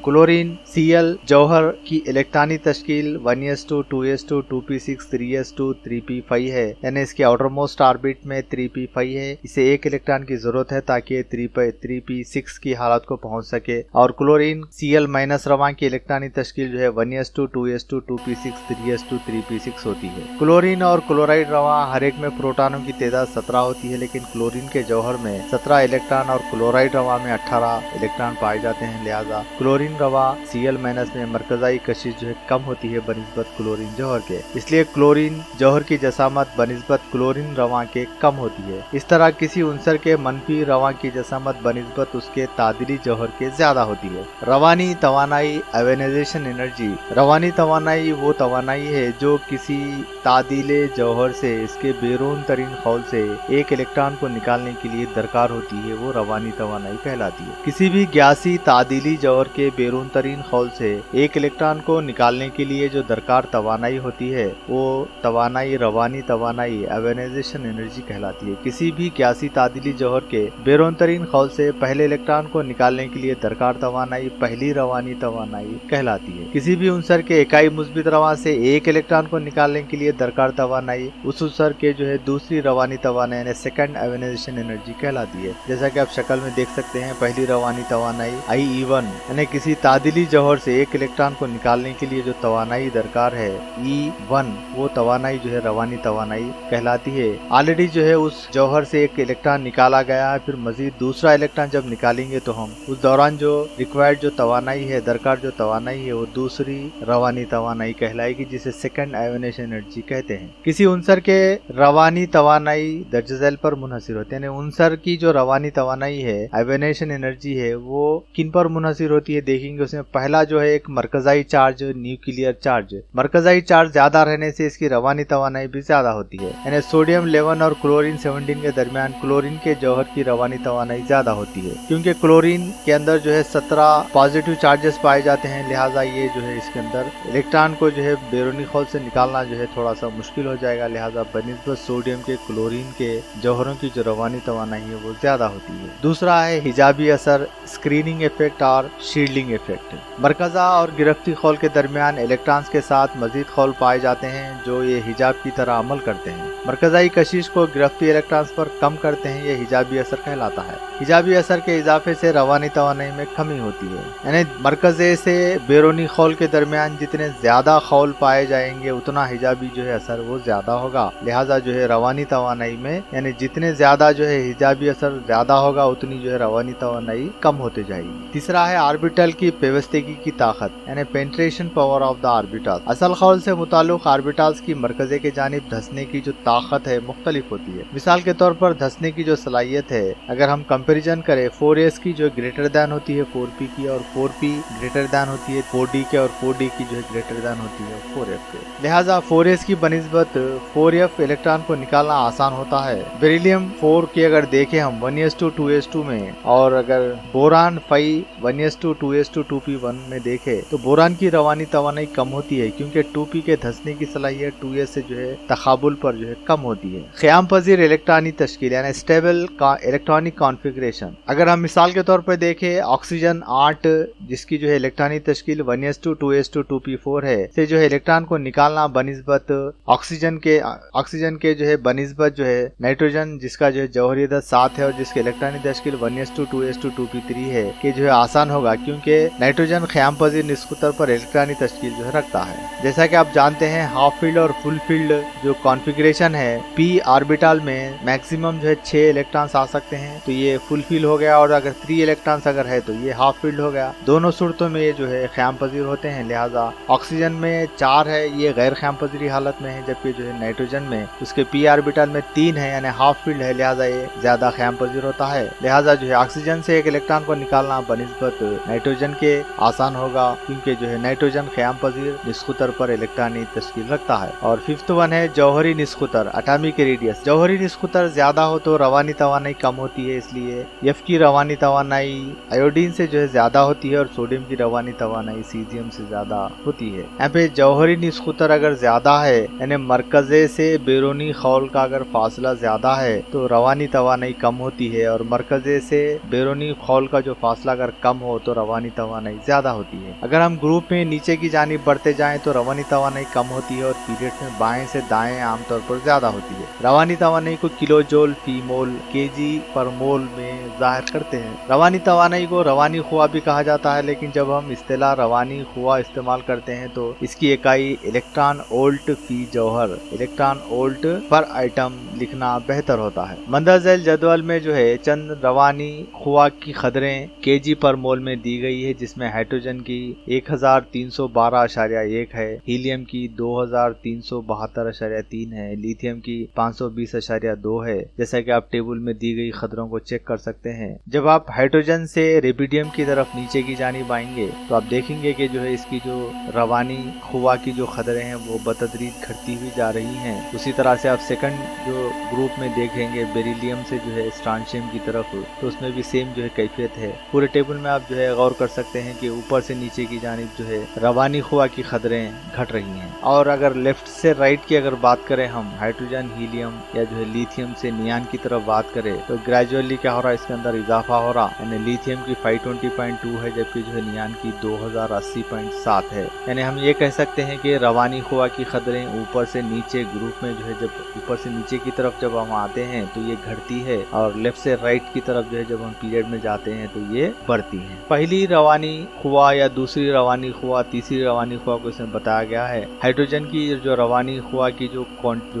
क्लोरीन Cl जौहर की इलेक्ट्रॉनी तश्कील 1s2 2s2 2p6 3s2 3p5 है, यानी इसके आउटर मोस्ट ऑर्बिट में 3p5 है। इसे एक इलेक्ट्रॉन की जरूरत है ताकि 3p6 की हालत को पहुंच सके। और क्लोरीन Cl- रवां की इलेक्ट्रॉनी तश्कील जो है 1s2 2s2 2p6 3s2 3p6 होती है। क्लोरीन और क्लोराइड रवां हर एक में प्रोटॉनों की तादाद 17 होती है, लेकिन क्लोरीन के जौहर में 17 इलेक्ट्रॉन और क्लोराइड रवां में 18 इलेक्ट्रॉन पाए जाते हैं। लिहाजा क्लोरीन रवा Cl- में मरकजाई कशिश जो है कम होती है बनिस्बत क्लोरीन जौहर के, इसलिए क्लोरीन जौहर की जसामत बनिस्बत क्लोरीन रवा के कम होती है। इस तरह किसी उनसर के मनफी रवा की जसामत बनिस्बत उसके तादिली जौहर के ज्यादा होती है। रवानी तवानाई आयोनाइजेशन एनर्जी। रवानी तवानाई वो तवानाई है जो किसी तादिले जौहर से इसके बेरून तरीन खौल से एक इलेक्ट्रॉन को निकालने के लिए दरकार होती है, वो रवानी तवानाई कहलाती है। किसी भी गैसी तादिली जौहर के बेरून तरीन खौल से एक इलेक्ट्रॉन को निकालने के लिए जो दरकार तवानाई होती है वो तवानाई रवानी तवानाई आयोनाइजेशन एनर्जी कहलाती है। किसी भी गैसी तादिली जौहर के बेरून तरीन खौल से पहले इलेक्ट्रॉन को निकालने के लिए दरकार तवानाई पहली रवानी तवानाई कहलाती है। किसी भी उनसर के इकाई मुस्बित रवा से एक इलेक्ट्रॉन को निकालने के लिए दरकार तवानाई उस उनसर के जो है दूसरी रवानी तवानाई यानी सेकंड आयोनाइजेशन एनर्जी कहलाती है। जैसा कि आप शक्ल में देख सकते हैं, पहली रवानी तवानाई IE1 यानी किसी तादिली जौहर से एक इलेक्ट्रॉन को निकालने के लिए जो तवानाई दरकार है E1 वो तवानाई जो है रवानी तवानाई कहलाती है। ऑलरेडी जो है उस जौहर से एक इलेक्ट्रॉन निकाला गया है, फिर मजीद दूसरा इलेक्ट्रॉन जब निकालेंगे तो हम उस दौरान जो रिक्वायर्ड जो तवानाई है दरकार जो तवानाई है वो दूसरी रवानी तवानाई कहलाएगी, जिसे सेकंड आयोनाइजेशन एनर्जी कहते हैं। किसी उनसर के रवानी तवानाई दर्ज झैल पर मुनहसिर होते हैं। उनसर की जो रवानी तवानाई है आयोनाइजेशन एनर्जी है वो किन पर मुनहसिर होती है देखेंगे। उसमें पहला जो है एक मरकजाई चार्ज न्यूक्लियर चार्ज। मरकजाई चार्ज ज्यादा रहने से इसकी रवानी तवानाई भी ज्यादा होती है, यानी सोडियम 11 और क्लोरीन 17 के दरमियान क्लोरीन के जौहर की रवानी तवानाई ज्यादा होती है, क्योंकि क्लोरीन के अंदर जो है 17 पॉजिटिव चार्जेस पाए जाते हैं। लिहाजा ये जो है इसके अंदर इलेक्ट्रॉन को जो है बैरूनी खौल से निकालना जो है थोड़ा सा मुश्किल हो जाएगा। लिहाजा बनिस्बत सोडियम के क्लोरीन के जौहरों की जो रवानी तवानाई है वो ज्यादा होती है। दूसरा है हिजाबी असर, स्क्रीनिंग इफेक्ट और शील्डिंग इफेक्ट। मरकजा और गिरफ्ती खौल के दरमियान इलेक्ट्रॉन्स के साथ मजीद खौल पाए जाते हैं जो ये हिजाब की तरह अमल करते हैं। मरकजाई कशिश को गिरफ्ती इलेक्ट्रॉन्स पर कम करते हैं, ये हिजाबी असर कहलाता है। हिजाबी असर के इजाफे से रवानी तवानाई में कमी होती है, यानी मरकजे से बैरूनी खौल के दरमियान जितने ज्यादा खौल पाए जाएंगे उतना हिजाबी जो है असर वो ज्यादा होगा। लिहाजा जो है रवानी तवानाई में यानी जितने ज्यादा जो है हिजाबी असर ज्यादा होगा उतनी जो है रवानी तवानाई कम होते जाएगी। तीसरा है ऑर्बिटल की पेवस्तगी की ताकत, यानी penetration power of the orbital. असल खौल से मुताल्लिक ऑर्बिटल्स की मरकजे के जानिब धंसने की जो ताकत है मुख्तलिफ होती है। मिसाल के तौर पर धंसने की जो सलाहियत है अगर हम कंपेरिजन करें 4s की जो ग्रेटर दैन होती है 4p की, और 4p ग्रेटर दैन होती है 4d के, और 4d की जो है ग्रेटर दैन होती है 4f के। लिहाजा 4s की बनिस्बत 4f इलेक्ट्रॉन को निकालना आसान होता है। बेरिलियम 4 की अगर देखें हम 1s2 2s2 में, और अगर बोरान 5 1s2 2s2 2p1 में देखें तो बोरान की रवानी तवानाई कम होती है, क्योंकि 2p के धंसने की सलाहियत 2s से जो है तकाबुल पर जो है कम होती है। क़याम पज़ीर इलेक्ट्रॉनी तश्कील यानी स्टेबल का इलेक्ट्रॉनिक कॉन्फ़िगरेशन। अगर हम मिसाल के तौर पर देखें ऑक्सीजन 8 जिसकी जो है इलेक्ट्रॉनी तश्कील 1s2 2s2 2p4 है, से जो है इलेक्ट्रॉन को निकालना बनिस्बत ऑक्सीजन के जो है बनिस्बत जो है नाइट्रोजन जिसका जो है जौहरी अदद 7 है और जिसके इलेक्ट्रॉनी तश्कील 1s2 2s2 2p3 है कि जो है आसान होगा, क्योंकि नाइट्रोजन क़याम पज़ीर निस्बत पर इलेक्ट्रॉनी तश्कील जो है रखता है। जैसा कि आप जानते हैं हाफ फील्ड और फुल फील्ड जो कॉन्फ़िगरेशन है p ऑर्बिटल में मैक्सिमम जो है 6 इलेक्ट्रॉन्स आ सकते हैं, तो ये फुल फील्ड हो गया, और अगर 3 इलेक्ट्रॉन्स अगर है तो ये हाफ फील्ड हो गया। दोनों सूरतों में ये जो है क़याम पज़ीर होते हैं। लिहाजा ऑक्सीजन में 4 है, ये गैर क़याम पज़ीरी हालत में है, जबकि जो है नाइट्रोजन में उसके p ऑर्बिटल में 3 है यानी हाफ फील्ड है, लिहाजा ये ज्यादा क़याम पज़ीर होता है। लिहाजा जो है ऑक्सीजन से एक इलेक्ट्रॉन को निकालना बनिस्बत नाइट्रोजन के आसान होगा, क्योंकि जो है नाइट्रोजन क़याम पज़ीर निस्कुतर पर इलेक्ट्रॉनी तश्कील रखता है। और फिफ्थ वन है जौहरी निस्कुतर एटॉमिक रेडियस। जौहरी निस्कुतर ज्यादा हो तो रवानी तवानाई कम होती है, इसलिए F की रवानी तवानाई आयोडीन से जो है ज्यादा होती है और सोडियम की रवानी तवानाई सीजियम से ज्यादा होती है। यहाँ पे जौहरी निस्कुतर अगर ज्यादा है यानी मरकजे से बैरूनी खौल का अगर फासला ज्यादा है तो रवानी तवानाई कम होती है, और मरकजे से बैरूनी खौल का जो फासला अगर कम हो तो रवानी तवानाई ज्यादा होती है। अगर हम ग्रुप में नीचे की जानिब बढ़ते जाएं तो रवानी तवानाई कम होती है और पीरियड में बाएं से दाएं आमतौर पर ज्यादा होती है। रवानी तवानाई को किलो जोल फी मोल केजी पर मोल में जाहिर करते हैं। रवानी तवानाई को रवानी खुआ भी कहा जाता है, लेकिन जब हम इस्तेलाह रवानी खुआ इस्तेमाल करते हैं तो इसकी इकाई इलेक्ट्रॉन वोल्ट फी जौहर इलेक्ट्रॉन वोल्ट पर आइटम लिखना बेहतर होता है। मंदरजैल जदवल में जो है चंद रवानी खुआ की खदरें kg पर मोल में दी गई है, जिसमें हाइड्रोजन की 1312.1 है, हीलियम की 2372.3 है, लिथियम की 520.2 है। जैसा कि आप टेबल में दी गई खदरों को चेक कर सकते हैं। जब आप हाइड्रोजन से रेबिडियम की तरफ नीचे की जानिब आएंगे तो आप देखेंगे कि जो है इसकी जो रवानी खुवा की जो खदरें हैं वो बतदरीज घटती हुई जा रही हैं। उसी तरह से आप सेकंड जो ग्रुप में देखेंगे बेरिलियम से जो है स्ट्रांशियम की तरफ, तो उसमें भी सेम जो है कैफियत है। पूरे टेबल में आप जो है गौर कर सकते हैं कि ऊपर से नीचे की जानिब जो है रवानी खुआ की खदरें घट रही हैं। और अगर लेफ्ट से राइट की अगर बात करें हम हाइड्रोजन, हीलियम या जो है लिथियम से नियान की तरफ बात करें तो ग्रेजुअली क्या हो रहा है, इसके अंदर इजाफा हो रहा। यानी लिथियम की 520.2 है, जबकि जो है नियान की 2080.7 है। यानी हम ये कह सकते हैं कि रवानी खुआ की खदरें ऊपर से नीचे ग्रुप में जो है जब ऊपर से नीचे की तरफ जब हम आते हैं तो ये घटती है, और लेफ्ट से राइट की तरफ जो है जब हम पीरियड में जाते हैं तो ये बढ़ती है। पहली रवानी खुआ या दूसरी रवानी खुआ, तीसरी रवानी खुआ को इसमें बताया गया है। हाइड्रोजन की जो रवानी खुआ की जो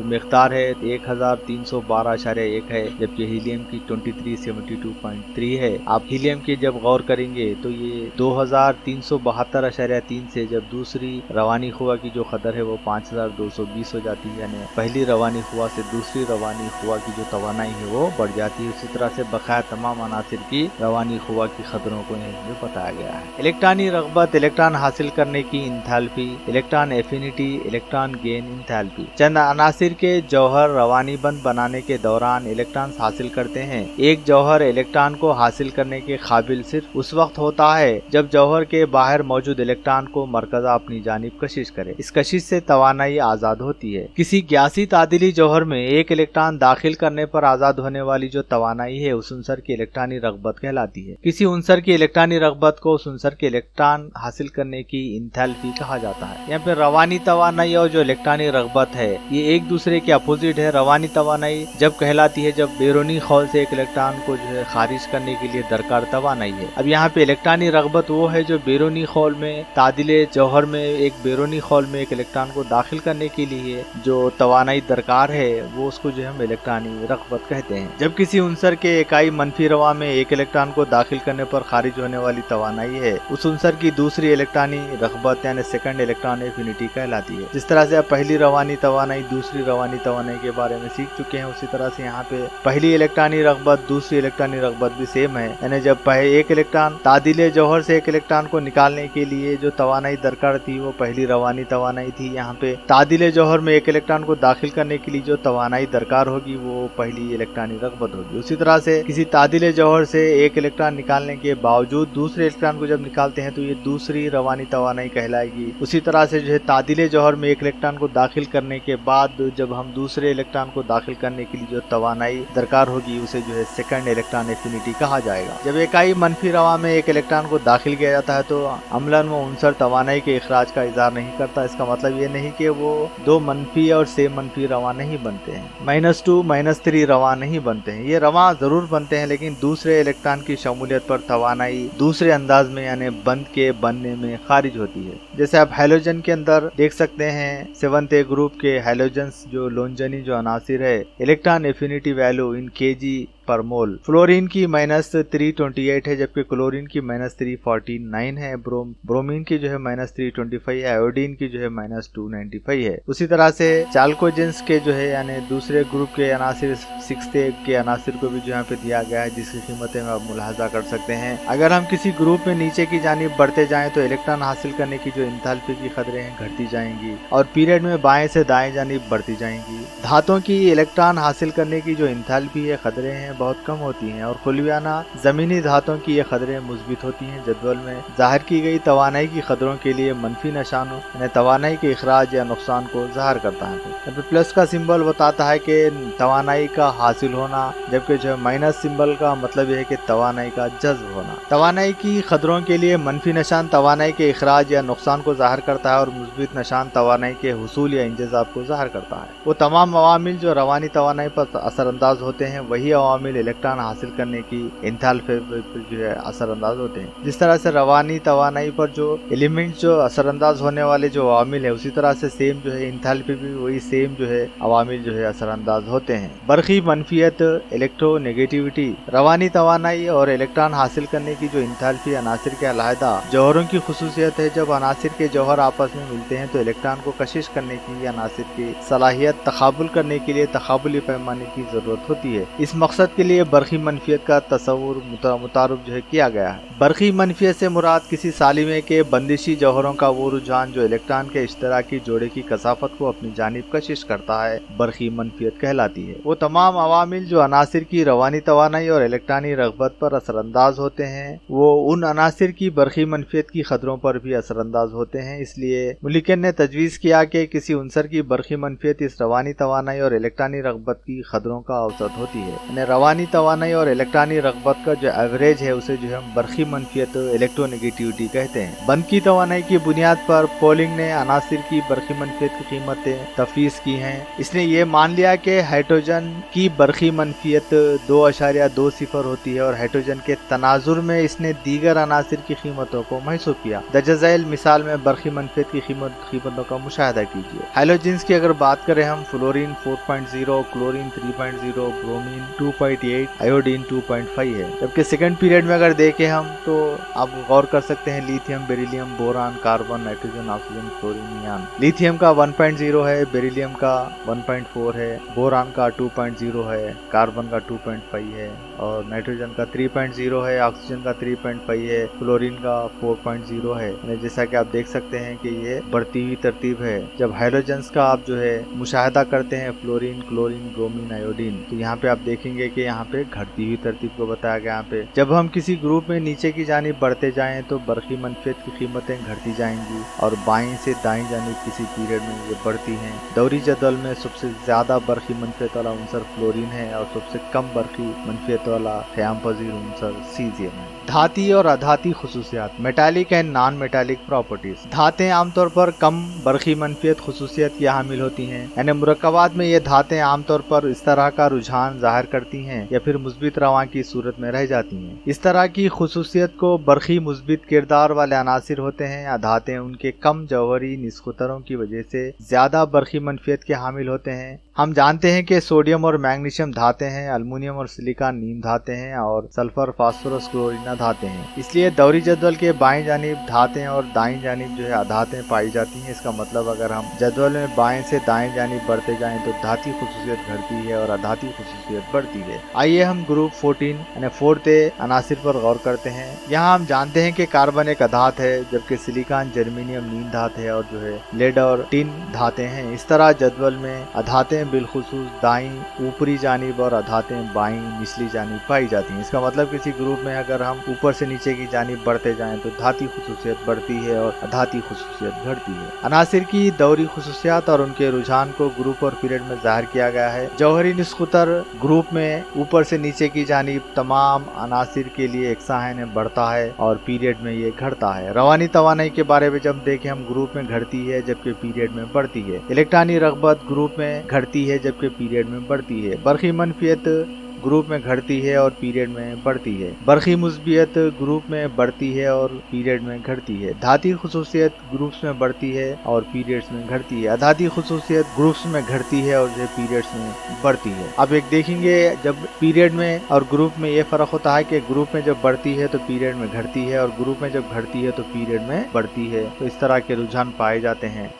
मिकदार है 1312.1 है, जबकि हीलियम की 2372.3 है। आप हीलियम की जब गौर करेंगे तो ये 2372.3 से जब दूसरी रवानी खुआ की जो खदर है वो 5220 हो जाती है। यानी पहली रवानी खुआ से दूसरी रवानी खुआ की जो तवानाई है वो बढ़ जाती है। उसी तरह से बकाया तमाम अनासिर की रवानी खुआ की खदरों को जो बताया गया है। इलेक्ट्रॉनी रगबत, इलेक्ट्रॉन हासिल करने की enthalpy, electron affinity, electron gain enthalpy. चंद अनासिर के जौहर रवानी बंद बनाने के दौरान इलेक्ट्रॉन हासिल करते हैं। एक जौहर इलेक्ट्रॉन को हासिल करने के काबिल सिर्फ उस वक्त होता है जब जौहर के बाहर मौजूद इलेक्ट्रॉन को मरकजा अपनी जानिब कशिश करे। इस कशिश से तवानाई आजाद होती है। किसी ग्यासी तादिली जौहर में एक इलेक्ट्रॉन दाखिल करने पर आजाद होने वाली जो तवानाई है उस उनसर की इलेक्ट्रॉनी रगबत कहलाती है। किसी उनसर की इलेक्ट्रॉनी रगबत को उस उनसर के इलेक्ट्रॉन हासिल करने की इंथैल्पी कहा जाता है। यहाँ पे रवानी तवानाई और जो इलेक्ट्रॉनी रगबत है ये एक दूसरे के अपोजिट है। रवानी तवानाई जब कहलाती है जब बैरूनी खौल से एक इलेक्ट्रॉन को जो है खारिज करने के लिए दरकार तवानाई है। अब यहाँ पे इलेक्ट्रॉनी रगबत वो है जो बैरूनी खौल में तादिले जौहर में एक बैरूनी खौल में एक इलेक्ट्रॉन को दाखिल करने के लिए जो तवानाई दरकार है वो उसको जो हम इलेक्ट्रॉनी रगबत कहते हैं। जब किसी उनसर के इकाई मनफी रवा में एक इलेक्ट्रॉन को दाखिल करने पर खारिज होने वाली तवानाई है उस उनसर की दूसरी इलेक्ट्रॉनी रगबत यानी सेकंड इलेक्ट्रॉन एफिनिटी कहलाती है। जिस तरह से आप पहली रवानी तवानाई दूसरी रवानी तवानाई के बारे में सीख चुके हैं, उसी तरह से यहाँ पे पहली इलेक्ट्रॉनी रगबत दूसरी इलेक्ट्रॉनी रगबत भी सेम है। यानी जब एक इलेक्ट्रॉन तादिले जौहर से एक इलेक्ट्रॉन को निकालने के लिए जो तवानाई दरकार थी वो पहली रवानी तवानाई थी। यहाँ पे तादिले जौहर में एक इलेक्ट्रॉन को दाखिल करने के लिए जो तवानाई दरकार होगी वो पहली इलेक्ट्रॉनी रगबत होगी। उसी तरह से किसी तादिले जौहर से एक इलेक्ट्रॉन निकालने के बावजूद दूसरे इलेक्ट्रॉन को जब निकालते हैं तो ये दूसरी रवानी तवानाई कहलाएगी। उसी तरह से जो है तादिले जौहर में एक इलेक्ट्रॉन को दाखिल करने के बाद जब हम दूसरे इलेक्ट्रॉन को दाखिल करने के लिए जो तवानाई दरकार होगी उसे जो है सेकंड इलेक्ट्रॉन एफिनिटी कहा जाएगा। जब इकाई मनफी रवा में एक इलेक्ट्रॉन को दाखिल किया जाता है तो अमलन वो उनसर तवानाई के इखराज का इज़हार नहीं करता। इसका मतलब ये नहीं कि वो दो मनफी और सेम मनफी रवा नहीं बनते हैं, -2 -3 रवा नहीं बनते हैं। ये रवा जरूर बनते हैं लेकिन दूसरे इलेक्ट्रॉन की शमूलियत पर तवानाई दूसरे अंदाज में यानी बंद के बनने में खारिज होती है। जैसे आप हैलोजन के अंदर देख सकते हैं 7th ग्रुप के हैलोजन्स जो लोनजनी जो अनासिर है electron affinity value in kg पर मोल। फ्लोरीन की -328 है जबकि क्लोरीन की -349 है। ब्रोमीन की जो है -325 है। आयोडीन की जो है -295 है। उसी तरह से चाल्कोजेंस के जो है यानी दूसरे ग्रुप के अनासिर 6th के अनासिर को भी जो यहाँ पे दिया गया है जिसकी कीमतें आप मुलाहजा कर सकते हैं। अगर हम किसी ग्रुप में नीचे की जानिब बढ़ते जाएं तो इलेक्ट्रॉन हासिल करने की जो इंथैल्पी की खदरें हैं घटती जाएंगी और पीरियड में बाएं से दाएं जानिब बढ़ती जाएंगी। धातुओं की इलेक्ट्रॉन हासिल करने की जो इंथैल्पी है खदरें हैं बहुत कम होती हैं और खुलवियाना जमीनी धातुओं की ये खदरें मुस्बित होती हैं। जदवल में जाहिर की गई तवानाई की खदरों के लिए मनफी निशानों यानी तवानाई के इखराज या नुकसान को जाहिर करता है। तो प्लस का सिंबल बताता है कि तवानाई का हासिल होना, जबकि जो माइनस सिंबल का मतलब यह है कि तवानाई का जज्ब होना। तवानाई की खदरों के लिए मनफी निशान तवानाई के इखराज या नुकसान को जाहिर करता है और मुस्बित निशान तवानाई के हुसूल या इंजज़ाब को जाहिर करता है। वो तमाम अवामिल जो रवानी तवानाई पर असरअंदाज होते हैं वही अवामिल अवामिल इलेक्ट्रॉन हासिल करने की एंथैल्पी पर जो है असरअंदाज होते हैं। जिस तरह से रवानी तवानाई पर जो एलिमेंट जो असरअंदाज होने वाले जो अवामिल है, उसी तरह से सेम जो है एंथैल्पी भी वही सेम जो है अवामिल जो है असरअंदाज होते हैं। बरकी मनफियत, इलेक्ट्रोनेगेटिविटी, रवानी तवानाई और इलेक्ट्रॉन हासिल करने की जो एंथैल्पी अनासिर के अलहदा जौहरों की खुसूसियत है। जब अनासिर के जौहर आपस में मिलते हैं तो इलेक्ट्रॉन को कशिश करने की अनासिर की सलाहियत तकाबुल करने के लिए तकाबुली पैमाने की जरूरत होती है। इस मकसद के लिए बरकी मनफियत का तस्वुर मुतारुफ जो है किया गया है। बरकी मनफियत से मुराद किसी सालिमे के बंदिशी जौहरों का वो रुझान जो इलेक्ट्रॉन के इश्तराकी जोड़े की कसाफत को अपनी जानिब कशिश करता है, बरकी मनफियत कहलाती है। वो तमाम अवामिल जो अनासिर की रवानी तवानाई और इलेक्ट्रॉनी रगबत पर असरअंदाज होते हैं, वो उन अनासिर की बरकी मनफियत की खतरों पर भी असरअंदाज होते हैं। इसलिए मुल्लिकन ने तजवीज़ किया कि किसी उनसर की बरकी मनफियत इस रवानी तवानाई और इलेक्ट्रॉनी रगबत की खतरों का औसत होती है। यानी रवानी तवानाई और इलेक्ट्रॉनी रगबत का जो एवरेज है उसे जो हम बरकी मनफियत इलेक्ट्रोनेगेटिविटी कहते हैं। बंद की तवानाई की बुनियाद पर पोलिंग ने अनासिर की बरकी मनफियत की कीमतें तफवीज़ की हैं। इसने ये मान लिया कि हाइड्रोजन की बरकी मनफियत 2.20 होती है और हाइड्रोजन के तनाजुर में इसने दीगर अनासिर की कीमतों को महसूस किया। दर्जज़ैल मिसाल में बरकी मनफियत की कीमतों का मुशाहिदा कीजिए। हैलोजेंस की अगर बात करें हम, फ्लोरीन 4.0, क्लोरीन 3.0, ब्रोमीन 2.8, आयोडीन 2.5 है। जबकि सेकंड पीरियड में अगर देखें हम तो आप गौर कर सकते हैं lithium, beryllium, boron, carbon, nitrogen, oxygen, fluorine, neon. Lithium का 1.0 है, बेरिलियम का 1.4 है, बोरान का 2.0 है, कार्बन का 2.5 है और नाइट्रोजन का 3.0 है, ऑक्सीजन का 3.5 है, फ्लोरीन का 4.0 है। जैसा कि आप देख सकते हैं कि ये बढ़ती हुई तरतीब है। जब हाइड्रोजन्स का आप जो है मुशाहिदा करते हैं, फ्लोरीन, क्लोरीन, ब्रोमीन, आयोडीन, तो यहाँ पे आप देखेंगे कि यहाँ पे घटती हुई तरतीब को बताया गया। यहाँ पे जब हम किसी ग्रुप में नीचे की जानिब बढ़ते जाएं तो बरकी मनफियत की कीमतें घटती जाएंगी और बाईं से दाईं जानिब किसी पीरियड में ये बढ़ती हैं। दौरी जदवल में सबसे ज्यादा बरकी मनफियत वाला उनसर फ्लोरीन है और सबसे कम बरकी मनफियत वाला क़याम पज़ीर उनसर सीज़ियम है। धाती और अधाती खुसूसियात, metallic and non metallic properties. धातें आमतौर पर कम बरकी मनफियत खुसूसियत की हामिल होती हैं। यानी मुरक्कबात में ये धातें आमतौर पर इस तरह का रुझान जाहिर करती हैं या फिर मुस्बित रवां की सूरत में रह जाती हैं। इस तरह की खुसूसियत को बरकी मुस्बित किरदार वाले अनासिर होते हैं या धातें उनके कम जौहरी निस्खुतरों की वजह से ज्यादा बरकी मनफियत के हामिल होते हैं। हम जानते हैं कि सोडियम और मैग्नीशियम धातें हैं, अल्मुनियम और सिलिकॉन नीम धातें हैं और सल्फर, फास्फोरस, क्लोरीना धातें हैं। इसलिए दौरी जदवल के बाएं जानिब धातें और दाईं जानिब जो है अधातें पाई जाती हैं। इसका मतलब अगर हम जदवल में बाएं से दाएं जानिब बढ़ते जाएं तो धाती खुसूसियत घटती है और अधाती खुसूसियत बढ़ती है। आइए हम ग्रुप 14 यानी 4th अनासिर पर गौर करते हैं। यहाँ हम जानते हैं कि कार्बन एक अधात है, जबकि सिलिकॉन, जर्मेनियम नीम धात है और जो है लेड और टिन धातें हैं। इस तरह जदवल में अधातें बिलखुसूस दाईं ऊपरी जानिब और अधातें बाईं निचली जानिब पाई जाती हैं। इसका मतलब किसी ग्रुप में अगर हम ऊपर से नीचे की जानिब बढ़ते जाएं तो धाती खुसूसियत बढ़ती है और अधाती खुसूसियत घटती है। अनासिर की दौरी खुसूसियात और उनके रुझान को ग्रुप और पीरियड में जाहिर किया गया है। जौहरी निस्खुतर ग्रुप में ऊपर से नीचे की जानिब तमाम अनासिर के लिए एकसा है बढ़ता है और पीरियड में ये घटता है। रवानी तवानाई के बारे में जब देखें हम, ग्रुप में घटती है जबकि पीरियड में बढ़ती है। इलेक्ट्रॉनी रगबत ग्रुप में घटती है जबकि पीरियड में बढ़ती है। बरकी मनफियत ग्रुप में घटती है और पीरियड में बढ़ती है। बरकी मुस्बियत ग्रुप में बढ़ती है और पीरियड में घटती है। धाती खुसूसियत ग्रुप्स में बढ़ती है और पीरियड्स में घटती है। अधाती खुसूसियत ग्रुप्स में घटती है और जो पीरियड्स में बढ़ती है। अब एक देखेंगे जब पीरियड में और ग्रुप में ये फर्क होता है कि ग्रुप में जब बढ़ती है तो पीरियड में घटती है और ग्रुप में जब घटती है तो पीरियड में बढ़ती है। तो इस तरह के रुझान पाए जाते हैं।